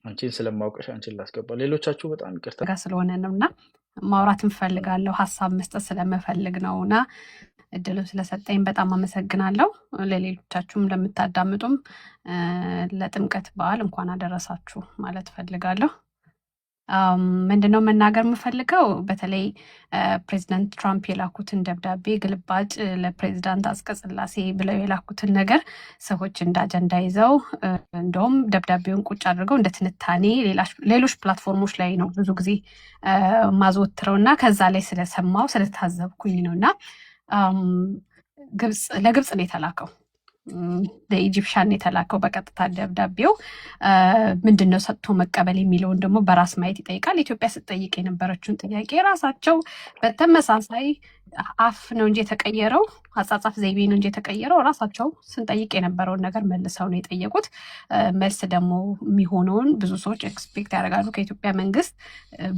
Speaker 1: አንቺን ስለማውቀሽ አንቺን ላስገባ። ሌሎቻችሁ በጣም ይቅርታ
Speaker 3: ስለሆነ ነውና ማውራት እንፈልጋለሁ። ሀሳብ መስጠት ስለምፈልግ ነውና እድሉን ስለሰጠኝ በጣም አመሰግናለሁ። ለሌሎቻችሁም ለምታዳምጡም ለጥምቀት በዓል እንኳን አደረሳችሁ ማለት ፈልጋለሁ። ምንድነው መናገር የምፈልገው በተለይ ፕሬዚዳንት ትራምፕ የላኩትን ደብዳቤ ግልባጭ ለፕሬዚዳንት አጽቀሥላሴ ብለው የላኩትን ነገር ሰዎች እንደ አጀንዳ ይዘው እንደውም ደብዳቤውን ቁጭ አድርገው እንደ ትንታኔ ሌሎች ፕላትፎርሞች ላይ ነው ብዙ ጊዜ ማዘወትረው እና ከዛ ላይ ስለሰማው ስለታዘብኩኝ ነው እና ለግብፅ ነው የተላከው ለኢጂፕሻን የተላከው በቀጥታ ደብዳቤው ምንድነው ሰጥቶ መቀበል የሚለውን ደግሞ በራስ ማየት ይጠይቃል። ኢትዮጵያ ስትጠይቅ የነበረችውን ጥያቄ ራሳቸው በተመሳሳይ አፍ ነው እንጂ የተቀየረው አጻጻፍ ዘይቤ ነው እንጂ የተቀየረው ራሳቸው ስንጠይቅ የነበረውን ነገር መልሰው ነው የጠየቁት። መልስ ደግሞ የሚሆነውን ብዙ ሰዎች ኤክስፔክት ያደርጋሉ ከኢትዮጵያ መንግስት።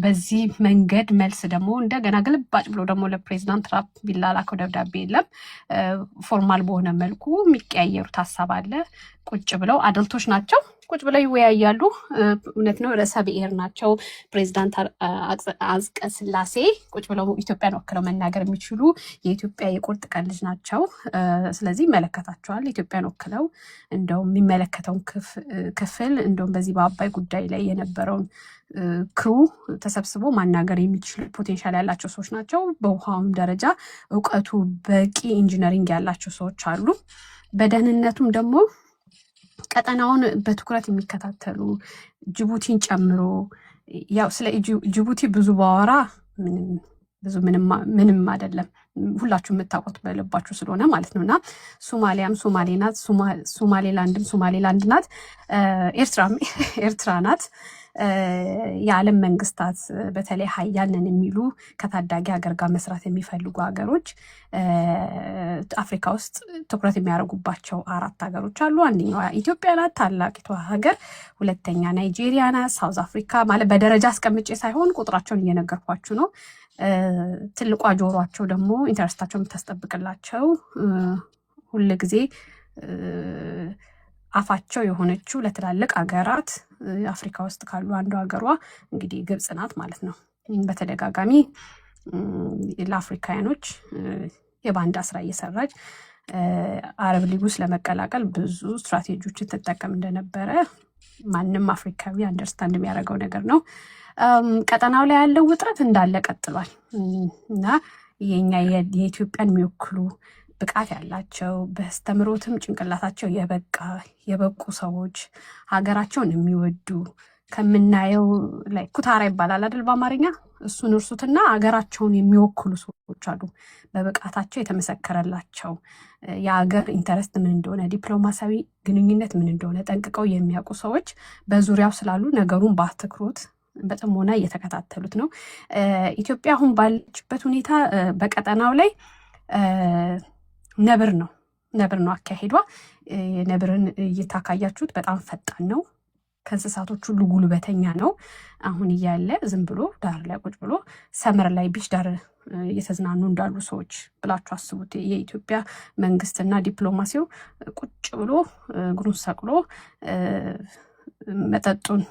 Speaker 3: በዚህ መንገድ መልስ ደግሞ እንደገና ግልባጭ ብሎ ደግሞ ለፕሬዚዳንት ትራምፕ ቢላላከው ደብዳቤ የለም። ፎርማል በሆነ መልኩ የሚቀያየሩት ሀሳብ አለ። ቁጭ ብለው አድልቶች ናቸው ቁጭ ብለው ይወያያሉ። እውነት ነው ርዕሰ ብሔር ናቸው። ፕሬዚዳንት አጽቀሥላሴ ቁጭ ብለው ኢትዮጵያን ወክለው መናገር የሚችሉ የኢትዮጵያ የቁርጥ ቀን ልጅ ናቸው። ስለዚህ ይመለከታቸዋል ኢትዮጵያን ወክለው እንደውም የሚመለከተውን ክፍል እንደውም በዚህ በአባይ ጉዳይ ላይ የነበረውን ክሩ ተሰብስቦ ማናገር የሚችሉ ፖቴንሻል ያላቸው ሰዎች ናቸው። በውሃውም ደረጃ እውቀቱ በቂ ኢንጂነሪንግ ያላቸው ሰዎች አሉ። በደህንነቱም ደግሞ ቀጠናውን በትኩረት የሚከታተሉ ጅቡቲን ጨምሮ ያው ስለ ጅቡቲ ብዙ ባወራ ምንም አይደለም ሁላችሁ የምታውቁት በልባችሁ ስለሆነ ማለት ነው። እና ሶማሊያም ሶማሌ ናት፣ ሶማሌላንድም ሶማሌላንድ ናት፣ ኤርትራ ናት። የዓለም መንግስታት በተለይ ሀያል ነን የሚሉ ከታዳጊ ሀገር ጋር መስራት የሚፈልጉ ሀገሮች አፍሪካ ውስጥ ትኩረት የሚያደርጉባቸው 4 ሀገሮች አሉ። አንደኛዋ ኢትዮጵያ ናት፣ ታላቂቷ ሀገር። ሁለተኛ ናይጄሪያ ናት፣ ሳውዝ አፍሪካ ማለት በደረጃ አስቀምጬ ሳይሆን ቁጥራቸውን እየነገርኳችሁ ነው። ትልቋ ጆሯቸው ደግሞ ኢንተረስታቸው የምታስጠብቅላቸው ሁል ጊዜ አፋቸው የሆነችው ለትላልቅ ሀገራት አፍሪካ ውስጥ ካሉ አንዱ ሀገሯ እንግዲህ ግብጽ ናት ማለት ነው። በተደጋጋሚ ለአፍሪካውያኖች የባንዳ ስራ እየሰራች አረብ ሊግ ውስጥ ለመቀላቀል ብዙ ስትራቴጂዎችን ትጠቀም እንደነበረ ማንም አፍሪካዊ አንደርስታንድ የሚያደርገው ነገር ነው። ቀጠናው ላይ ያለው ውጥረት እንዳለ ቀጥሏል እና የኛ የኢትዮጵያን የሚወክሉ ብቃት ያላቸው በስተምሮትም ጭንቅላታቸው የበቁ ሰዎች ሀገራቸውን የሚወዱ ከምናየው ላይ ኩታራ ይባላል አይደል በአማርኛ፣ እሱን እርሱትና ሀገራቸውን የሚወክሉ ሰዎች አሉ። በብቃታቸው የተመሰከረላቸው የሀገር ኢንተረስት ምን እንደሆነ፣ ዲፕሎማሲያዊ ግንኙነት ምን እንደሆነ ጠንቅቀው የሚያውቁ ሰዎች በዙሪያው ስላሉ ነገሩን በአትኩሮት በጥሞና እየተከታተሉት ነው። ኢትዮጵያ አሁን ባለችበት ሁኔታ በቀጠናው ላይ ነብር ነው አካሄዷ። የነብርን እይታ ካያችሁት በጣም ፈጣን ነው። ከእንስሳቶች ሁሉ ጉልበተኛ ነው። አሁን እያለ ዝም ብሎ ዳር ላይ ቁጭ ብሎ ሰመር ላይ ቢች ዳር እየተዝናኑ እንዳሉ ሰዎች ብላችሁ አስቡት። የኢትዮጵያ መንግስትና ዲፕሎማሲው ቁጭ ብሎ እግሩን ሰቅሎ መጠጡን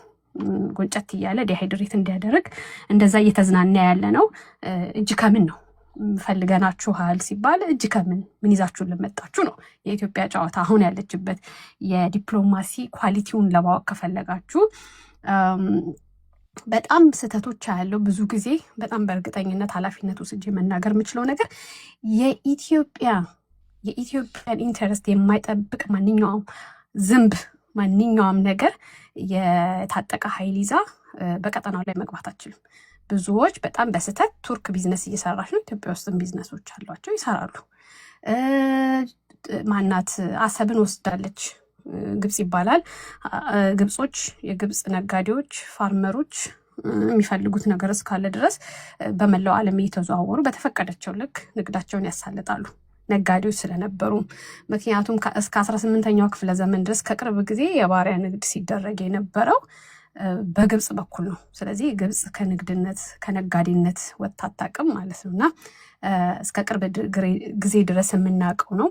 Speaker 3: ጎንጨት እያለ ዲሃይድሬት እንዲያደርግ እንደዛ እየተዝናና ያለ ነው። እጅ ከምን ነው ፈልገናችኋል ሲባል እጅ ከምን ምን ይዛችሁን ለመጣችሁ ነው የኢትዮጵያ ጨዋታ። አሁን ያለችበት የዲፕሎማሲ ኳሊቲውን ለማወቅ ከፈለጋችሁ በጣም ስህተቶች ያለው ብዙ ጊዜ በጣም በእርግጠኝነት ኃላፊነት ወስጄ መናገር የምችለው ነገር የኢትዮጵያን ኢንተረስት የማይጠብቅ ማንኛውም ነገር የታጠቀ ኃይል ይዛ በቀጠናው ላይ መግባት አችልም። ብዙዎች በጣም በስህተት ቱርክ ቢዝነስ እየሰራች ነው። ኢትዮጵያ ውስጥም ቢዝነሶች አሏቸው ይሰራሉ። ማናት አሰብን ወስዳለች ግብጽ ይባላል። ግብጾች የግብጽ ነጋዴዎች ፋርመሮች የሚፈልጉት ነገር እስካለ ድረስ በመላው ዓለም እየተዘዋወሩ በተፈቀደቸው ልክ ንግዳቸውን ያሳልጣሉ ነጋዴዎች ስለነበሩ። ምክንያቱም እስከ 18ኛው ክፍለ ዘመን ድረስ ከቅርብ ጊዜ የባሪያ ንግድ ሲደረግ የነበረው በግብጽ በኩል ነው። ስለዚህ ግብጽ ከንግድነት ከነጋዴነት ወጥታ አታውቅም ማለት ነው እና እስከ ቅርብ ጊዜ ድረስ የምናውቀው ነው።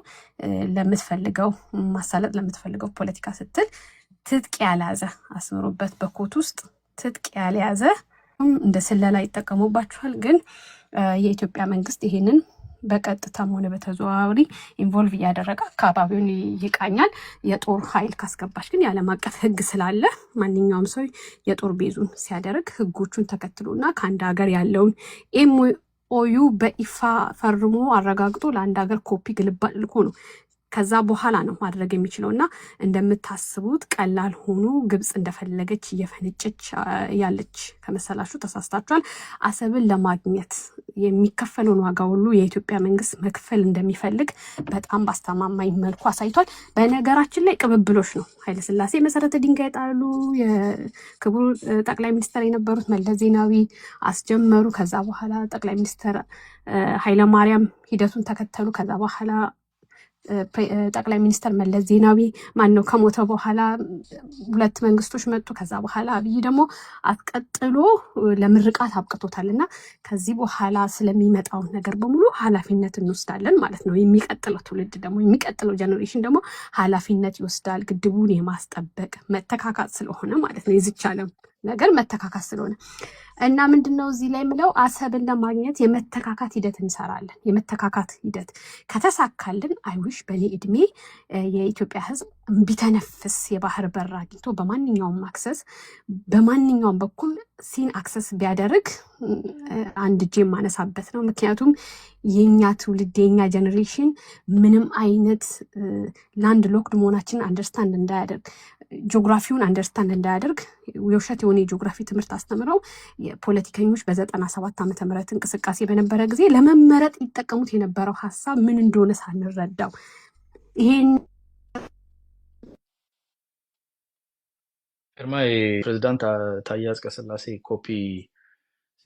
Speaker 3: ለምትፈልገው ማሳለጥ ለምትፈልገው ፖለቲካ ስትል ትጥቅ ያልያዘ አስምሮበት በኮት ውስጥ ትጥቅ ያልያዘ እንደ ስለላ ይጠቀሙባችኋል። ግን የኢትዮጵያ መንግስት ይሄንን በቀጥታም ሆነ በተዘዋዋሪ ኢንቮልቭ እያደረገ አካባቢውን ይቃኛል። የጦር ኃይል ካስገባች ግን የዓለም አቀፍ ሕግ ስላለ ማንኛውም ሰው የጦር ቤዙን ሲያደርግ ሕጎቹን ተከትሎና ከአንድ ሀገር ያለውን ኤምኦዩ በይፋ ፈርሞ አረጋግጦ ለአንድ ሀገር ኮፒ ግልባጭ ልኮ ነው ከዛ በኋላ ነው ማድረግ የሚችለው እና እንደምታስቡት ቀላል ሆኖ ግብጽ እንደፈለገች እየፈነጨች ያለች ከመሰላችሁ ተሳስታችኋል። አሰብን ለማግኘት የሚከፈለውን ዋጋ ሁሉ የኢትዮጵያ መንግስት መክፈል እንደሚፈልግ በጣም በአስተማማኝ መልኩ አሳይቷል። በነገራችን ላይ ቅብብሎች ነው። ኃይለስላሴ መሰረተ ድንጋይ ጣሉ። የክቡር ጠቅላይ ሚኒስትር የነበሩት መለስ ዜናዊ አስጀመሩ። ከዛ በኋላ ጠቅላይ ሚኒስትር ኃይለማርያም ሂደቱን ተከተሉ። ከዛ በኋላ ጠቅላይ ሚኒስትር መለስ ዜናዊ ማነው ከሞተ በኋላ ሁለት መንግስቶች መጡ። ከዛ በኋላ አብይ ደግሞ አስቀጥሎ ለምርቃት አብቅቶታል እና ከዚህ በኋላ ስለሚመጣው ነገር በሙሉ ኃላፊነት እንወስዳለን ማለት ነው። የሚቀጥለው ትውልድ ደግሞ የሚቀጥለው ጀኔሬሽን ደግሞ ኃላፊነት ይወስዳል። ግድቡን የማስጠበቅ መተካካት ስለሆነ ማለት ነው። የዚች ዓለም ነገር መተካካት ስለሆነ እና ምንድነው እዚህ ላይ ምለው አሰብን ለማግኘት የመተካካት ሂደት እንሰራለን። የመተካካት ሂደት ከተሳካልን አይውሽ በእኔ እድሜ የኢትዮጵያ ሕዝብ ቢተነፍስ የባህር በር አግኝቶ በማንኛውም አክሰስ በማንኛውም በኩል ሲን አክሰስ ቢያደርግ አንድ እጄ የማነሳበት ነው። ምክንያቱም የኛ ትውልድ የኛ ጀኔሬሽን ምንም አይነት ላንድ ሎክድ መሆናችንን አንደርስታንድ እንዳያደርግ ጂኦግራፊውን አንደርስታንድ እንዳያደርግ የውሸት የሆነ የጂኦግራፊ ትምህርት አስተምረው የፖለቲከኞች በ97 ዓመተ ምህረት እንቅስቃሴ በነበረ ጊዜ ለመመረጥ ይጠቀሙት የነበረው ሀሳብ ምን እንደሆነ ሳንረዳው ይሄን
Speaker 1: ግርማ የፕሬዝዳንት ታዬ አጽቀሥላሴ ኮፒ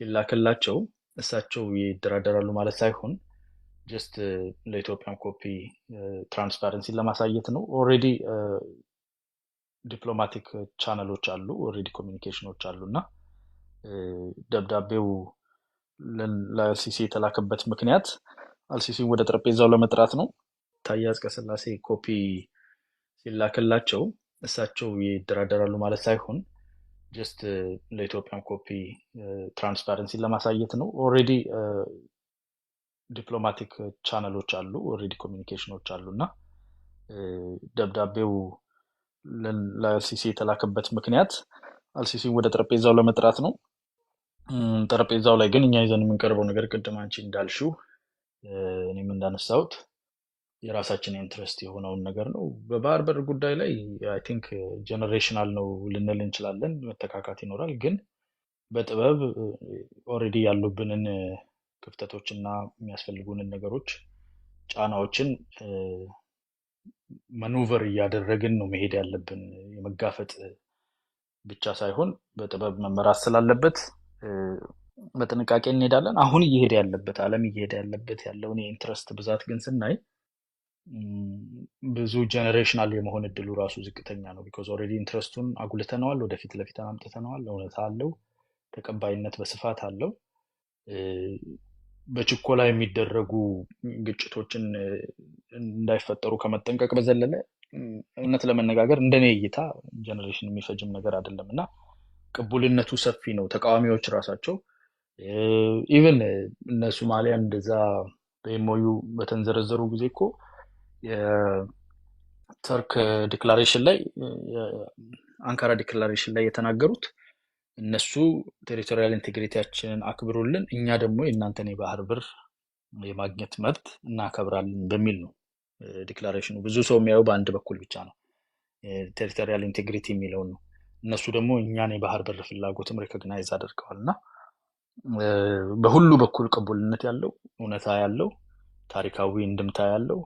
Speaker 1: ሲላክላቸው እሳቸው ይደራደራሉ ማለት ሳይሆን ጀስት ለኢትዮጵያን ኮፒ ትራንስፓረንሲ ለማሳየት ነው። ኦልሬዲ ዲፕሎማቲክ ቻነሎች አሉ፣ ኦልሬዲ ኮሚኒኬሽኖች አሉ እና ደብዳቤው ለአልሲሲ የተላከበት ምክንያት አልሲሲን ወደ ጠረጴዛው ለመጥራት ነው። ታዬ አጽቀሥላሴ ኮፒ ሲላክላቸው እሳቸው ይደራደራሉ ማለት ሳይሆን ጀስት ለኢትዮጵያን ኮፒ ትራንስፓረንሲ ለማሳየት ነው። ኦልሬዲ ዲፕሎማቲክ ቻነሎች አሉ፣ ኦልሬዲ ኮሚኒኬሽኖች አሉ እና ደብዳቤው ለአልሲሲ የተላከበት ምክንያት አልሲሲን ወደ ጠረጴዛው ለመጥራት ነው። ጠረጴዛው ላይ ግን እኛ ይዘን የምንቀርበው ነገር ቅድም አንቺ እንዳልሽው እኔም እንዳነሳሁት የራሳችን ኢንትረስት የሆነውን ነገር ነው። በባህር በር ጉዳይ ላይ አይ ቲንክ ጀነሬሽናል ነው ልንል እንችላለን። መተካካት ይኖራል፣ ግን በጥበብ ኦልሬዲ ያሉብንን ክፍተቶችና የሚያስፈልጉንን ነገሮች ጫናዎችን መኑቨር እያደረግን ነው መሄድ ያለብን። የመጋፈጥ ብቻ ሳይሆን በጥበብ መመራት ስላለበት በጥንቃቄ እንሄዳለን። አሁን እየሄደ ያለበት ዓለም እየሄደ ያለበት ያለውን የኢንትረስት ብዛት ግን ስናይ ብዙ ጀነሬሽናል የመሆን እድሉ ራሱ ዝቅተኛ ነው። ቢኮዝ ኦልሬዲ ኢንትረስቱን አጉልተነዋል፣ ወደፊት ለፊት አምጥተነዋል፣ እውነታ አለው፣ ተቀባይነት በስፋት አለው። በችኮላ የሚደረጉ ግጭቶችን እንዳይፈጠሩ ከመጠንቀቅ በዘለለ እውነት ለመነጋገር እንደኔ እይታ ጀነሬሽን የሚፈጅም ነገር አይደለም እና ቅቡልነቱ ሰፊ ነው። ተቃዋሚዎች ራሳቸው ኢቨን እነ ሶማሊያ እንደዛ በኤምኦዩ በተንዘረዘሩ ጊዜ እኮ የተርክ ዲክላሬሽን ላይ አንካራ ዲክላሬሽን ላይ የተናገሩት እነሱ ቴሪቶሪያል ኢንቴግሪቲያችንን አክብሩልን፣ እኛ ደግሞ የእናንተን የባህር በር የማግኘት መብት እናከብራለን በሚል ነው ዲክላሬሽኑ። ብዙ ሰው የሚያየው በአንድ በኩል ብቻ ነው፣ ቴሪቶሪያል ኢንቴግሪቲ የሚለውን ነው። እነሱ ደግሞ እኛን የባህር በር ፍላጎትም ሪኮግናይዝ አድርገዋል እና በሁሉ በኩል ቅቡልነት ያለው እውነታ ያለው ታሪካዊ እንድምታ ያለው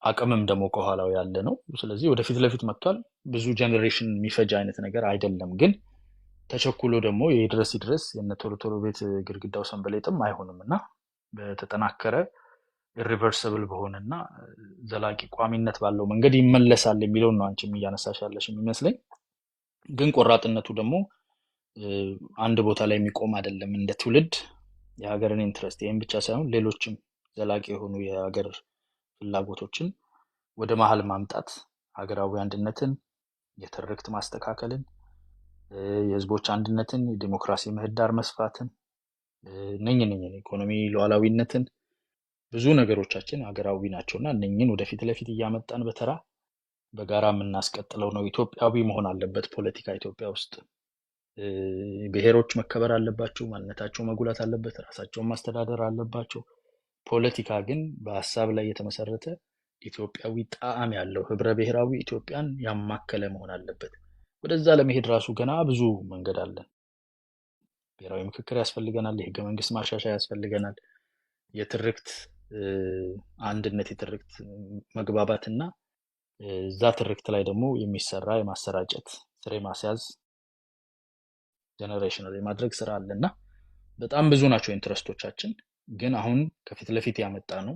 Speaker 1: አቅምም ደግሞ ከኋላው ያለ ነው። ስለዚህ ወደፊት ለፊት መጥቷል። ብዙ ጀኔሬሽን የሚፈጅ አይነት ነገር አይደለም። ግን ተቸኩሎ ደግሞ የድረስ ይድረስ የነ ቶሎ ቶሎ ቤት ግድግዳው ሰንበሌጥም አይሆንም እና በተጠናከረ ኢሪቨርሲብል በሆነና ዘላቂ ቋሚነት ባለው መንገድ ይመለሳል የሚለውን ነው አንቺም እያነሳሽ ያለሽ የሚመስለኝ። ግን ቆራጥነቱ ደግሞ አንድ ቦታ ላይ የሚቆም አይደለም። እንደ ትውልድ የሀገርን ኢንትረስት ይህም ብቻ ሳይሆን ሌሎችም ዘላቂ የሆኑ የሀገር ፍላጎቶችን ወደ መሀል ማምጣት፣ ሀገራዊ አንድነትን፣ የትርክት ማስተካከልን፣ የህዝቦች አንድነትን፣ የዲሞክራሲ ምህዳር መስፋትን ነኝ ኢኮኖሚ ሉዓላዊነትን ብዙ ነገሮቻችን ሀገራዊ ናቸውና እነኝን ወደፊት ለፊት እያመጣን በተራ በጋራ የምናስቀጥለው ነው። ኢትዮጵያዊ መሆን አለበት ፖለቲካ ኢትዮጵያ ውስጥ ብሔሮች መከበር አለባቸው፣ ማንነታቸው መጉላት አለበት፣ ራሳቸውን ማስተዳደር አለባቸው። ፖለቲካ ግን በሀሳብ ላይ የተመሰረተ ኢትዮጵያዊ ጣዕም ያለው ህብረ ብሔራዊ ኢትዮጵያን ያማከለ መሆን አለበት። ወደዛ ለመሄድ ራሱ ገና ብዙ መንገድ አለን። ብሔራዊ ምክክር ያስፈልገናል፣ የህገ መንግስት ማሻሻያ ያስፈልገናል፣ የትርክት አንድነት፣ የትርክት መግባባትና እዛ ትርክት ላይ ደግሞ የሚሰራ የማሰራጨት ስራ ማስያዝ ጀነሬሽናል የማድረግ ስራ አለና በጣም ብዙ ናቸው ኢንትረስቶቻችን። ግን አሁን ከፊት ለፊት ያመጣ ነው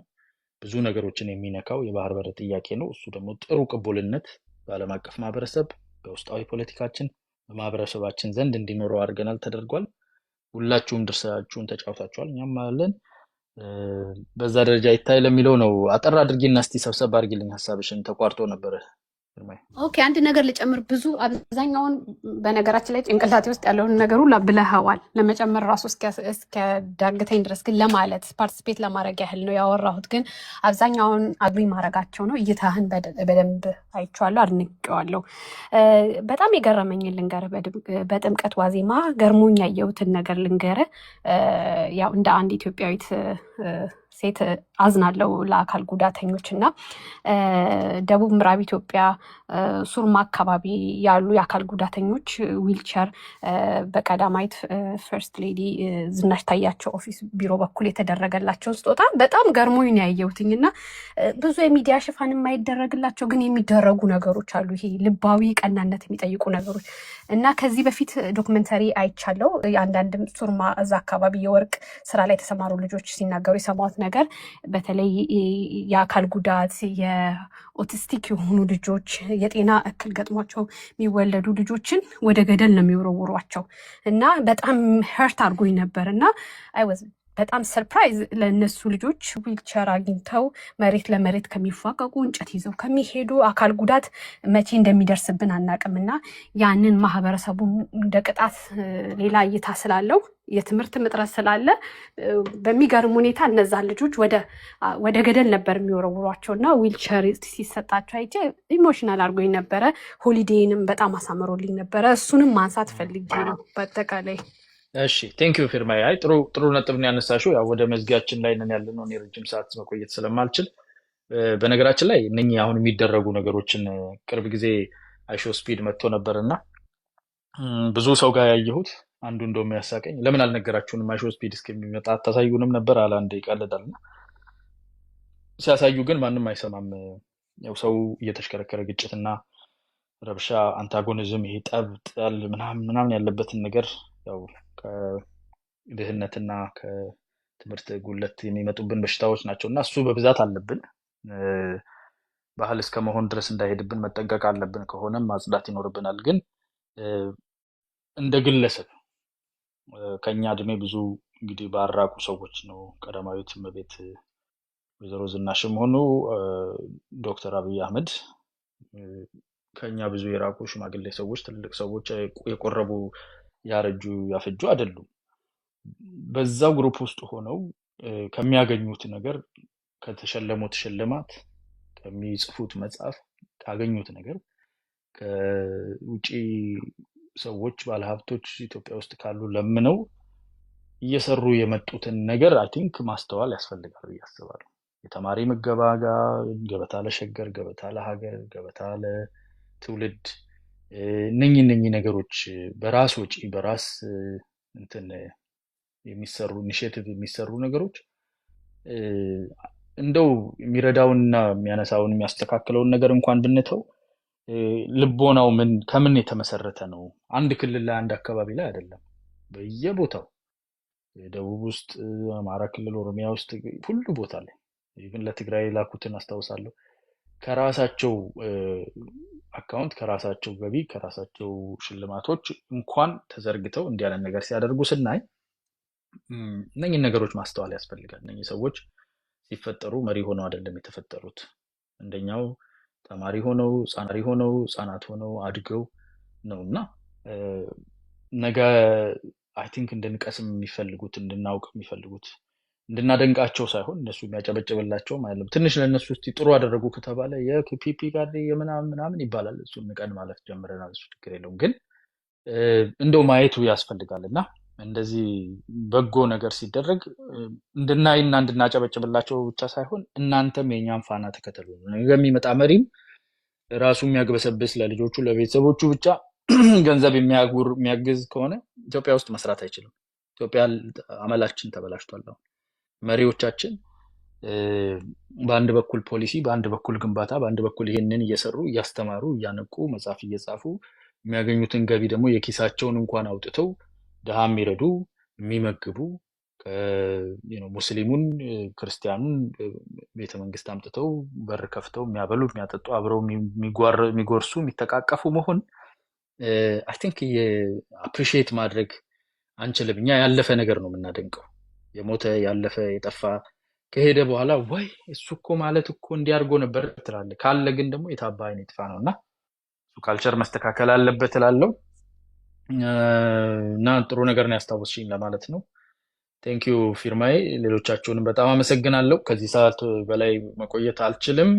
Speaker 1: ብዙ ነገሮችን የሚነካው የባህር በር ጥያቄ ነው። እሱ ደግሞ ጥሩ ቅቡልነት በዓለም አቀፍ ማህበረሰብ፣ በውስጣዊ ፖለቲካችን፣ በማህበረሰባችን ዘንድ እንዲኖረው አድርገናል፣ ተደርጓል። ሁላችሁም ድርሻችሁን ተጫውታችኋል፣ እኛም አለን። በዛ ደረጃ ይታይ ለሚለው ነው። አጠር አድርጊና እስቲ ሰብሰብ አድርጊልኝ ሀሳብሽን፣ ተቋርጦ ነበረ።
Speaker 3: ኦኬ፣ አንድ ነገር ልጨምር። አብዛኛውን በነገራችን ላይ ጭንቅላቴ ውስጥ ያለውን ነገር ሁላ ብለኸዋል። ለመጨመር ራሱ እስኪያዳግተኝ ድረስ ግን ለማለት ፓርቲስፔት ለማድረግ ያህል ነው ያወራሁት። ግን አብዛኛውን አግሪ ማድረጋቸው ነው። እይታህን በደንብ አይቼዋለሁ፣ አድንቄዋለሁ። በጣም የገረመኝን ልንገርህ። በጥምቀት ዋዜማ ገርሞኝ ያየሁትን ነገር ልንገርህ። ያው እንደ አንድ ኢትዮጵያዊት ሴት አዝናለው ለአካል ጉዳተኞች እና ደቡብ ምዕራብ ኢትዮጵያ ሱርማ አካባቢ ያሉ የአካል ጉዳተኞች ዊልቸር በቀዳማዊት ፈርስት ሌዲ ዝናሽ ታያቸው ኦፊስ ቢሮ በኩል የተደረገላቸውን ስጦታ በጣም ገርሞኝ ነው ያየሁትኝ እና ብዙ የሚዲያ ሽፋን የማይደረግላቸው ግን የሚደረጉ ነገሮች አሉ። ይሄ ልባዊ ቀናነት የሚጠይቁ ነገሮች እና ከዚህ በፊት ዶክመንተሪ አይቻለው። የአንዳንድ ሱርማ እዛ አካባቢ የወርቅ ስራ ላይ የተሰማሩ ልጆች ሲናገሩ የሰማሁት ነገር በተለይ የአካል ጉዳት የኦቲስቲክ የሆኑ ልጆች የጤና እክል ገጥሟቸው የሚወለዱ ልጆችን ወደ ገደል ነው የሚወረውሯቸው እና በጣም ሄርት አድርጎኝ ነበር እና በጣም ሰርፕራይዝ ለእነሱ ልጆች ዊልቸር አግኝተው መሬት ለመሬት ከሚፋቀቁ እንጨት ይዘው ከሚሄዱ አካል ጉዳት መቼ እንደሚደርስብን አናቅም እና ያንን ማህበረሰቡ እንደ ቅጣት ሌላ እይታ ስላለው የትምህርት እጥረት ስላለ በሚገርም ሁኔታ እነዛን ልጆች ወደ ገደል ነበር የሚወረውሯቸው እና ዊልቸር ሲሰጣቸው አይቼ ኢሞሽናል አድርጎኝ ነበረ። ሆሊዴይንም በጣም አሳምሮልኝ ነበረ። እሱንም ማንሳት ፈልጌ ነው በአጠቃላይ።
Speaker 1: እሺ ቴንክ ዩ ፊርማዬ። አይ ጥሩ ነጥብ ነው ያነሳሽው። ያው ወደ መዝጊያችን ላይ ነን ያለነው። እኔ ረጅም ሰዓት መቆየት ስለማልችል በነገራችን ላይ እነኚህ አሁን የሚደረጉ ነገሮችን ቅርብ ጊዜ አይሾ ስፒድ መጥቶ ነበርና ብዙ ሰው ጋር ያየሁት አንዱ እንደውም ያሳቀኝ ለምን አልነገራችሁንም አይሾ ስፒድ እስከሚመጣ አታሳዩንም ነበር አለ። አንድ ይቀልዳልና ሲያሳዩ ግን ማንም አይሰማም። ያው ሰው እየተሽከረከረ ግጭትና ረብሻ፣ አንታጎኒዝም፣ ይሄ ጠብ ጥል ምናምን ያለበትን ነገር ያው ከድህነትና ከትምህርት ጉለት የሚመጡብን በሽታዎች ናቸው እና እሱ በብዛት አለብን። ባህል እስከ መሆን ድረስ እንዳይሄድብን መጠንቀቅ አለብን። ከሆነም ማጽዳት ይኖርብናል። ግን እንደ ግለሰብ ከኛ እድሜ ብዙ እንግዲህ ባራቁ ሰዎች ነው ቀዳማዊት እመቤት ወይዘሮ ዝናሽም ሆኑ ዶክተር አብይ አህመድ ከኛ ብዙ የራቁ ሽማግሌ ሰዎች፣ ትልልቅ ሰዎች የቆረቡ ያረጁ ያፈጁ አይደሉም። በዛው ግሩፕ ውስጥ ሆነው ከሚያገኙት ነገር፣ ከተሸለሙት ሽልማት፣ ከሚጽፉት መጽሐፍ፣ ካገኙት ነገር ከውጪ ሰዎች ባለሀብቶች ኢትዮጵያ ውስጥ ካሉ ለምነው እየሰሩ የመጡትን ነገር አይ ቲንክ ማስተዋል ያስፈልጋል ብዬ አስባለሁ። የተማሪ ምገባ ጋር ገበታ ለሸገር፣ ገበታ ለሀገር፣ ገበታ ለትውልድ እነኚህ ነገሮች በራስ ወጪ በራስ እንትን የሚሰሩ ኢኒሼቲቭ የሚሰሩ ነገሮች እንደው የሚረዳውንና የሚያነሳውን የሚያስተካክለውን ነገር እንኳን ብንተው ልቦናው ከምን የተመሰረተ ነው? አንድ ክልል ላይ አንድ አካባቢ ላይ አይደለም። በየቦታው ደቡብ ውስጥ፣ አማራ ክልል፣ ኦሮሚያ ውስጥ ሁሉ ቦታ ላይ ኢቭን ለትግራይ ላኩትን አስታውሳለሁ። ከራሳቸው አካውንት ከራሳቸው ገቢ ከራሳቸው ሽልማቶች እንኳን ተዘርግተው እንዲህ ያለ ነገር ሲያደርጉ ስናይ እነኚህ ነገሮች ማስተዋል ያስፈልጋል። እነኚህ ሰዎች ሲፈጠሩ መሪ ሆነው አይደለም የተፈጠሩት። እንደኛው ተማሪ ሆነው ህፃናት ሆነው አድገው ነውና ነገ አይ ቲንክ እንድንቀስም የሚፈልጉት እንድናውቅ የሚፈልጉት እንድናደንቃቸው ሳይሆን እነሱ የሚያጨበጭብላቸው አይደለም። ትንሽ ለእነሱ እስቲ ጥሩ አደረጉ ከተባለ የፒፒ ጋር የምናምን ምናምን ይባላል። እሱ ንቀን ማለት ጀምረናል። እሱ ችግር የለውም ግን እንደው ማየቱ ያስፈልጋል እና እንደዚህ በጎ ነገር ሲደረግ እንድናይና እንድናጨበጭብላቸው ብቻ ሳይሆን እናንተም የኛን ፋና ተከተሉ። ነገ የሚመጣ መሪም ራሱ የሚያግበሰብስ ለልጆቹ ለቤተሰቦቹ ብቻ ገንዘብ የሚያግዝ ከሆነ ኢትዮጵያ ውስጥ መስራት አይችልም። ኢትዮጵያ አመላችን ተበላሽቷል። መሪዎቻችን በአንድ በኩል ፖሊሲ፣ በአንድ በኩል ግንባታ፣ በአንድ በኩል ይሄንን እየሰሩ እያስተማሩ እያነቁ መጽሐፍ እየጻፉ የሚያገኙትን ገቢ ደግሞ የኪሳቸውን እንኳን አውጥተው ድሃ የሚረዱ የሚመግቡ ሙስሊሙን ክርስቲያኑን ቤተመንግስት አምጥተው በር ከፍተው የሚያበሉ የሚያጠጡ አብረው የሚጎርሱ የሚተቃቀፉ መሆን አይ ቲንክ አፕሪሺየት ማድረግ አንችልም። እኛ ያለፈ ነገር ነው የምናደንቀው። የሞተ ያለፈ የጠፋ ከሄደ በኋላ ወይ እሱ እኮ ማለት እኮ እንዲያርጎ ነበር ትላለህ። ካለ ግን ደግሞ የታባ አይነት ይጥፋ ነውና እሱ ካልቸር መስተካከል አለበት እላለሁ። እና ጥሩ ነገር ነው ያስታወስሽኝ ለማለት ነው። ቴንኪዩ ፊርማዬ። ሌሎቻችሁንም በጣም አመሰግናለሁ። ከዚህ ሰዓት በላይ መቆየት አልችልም።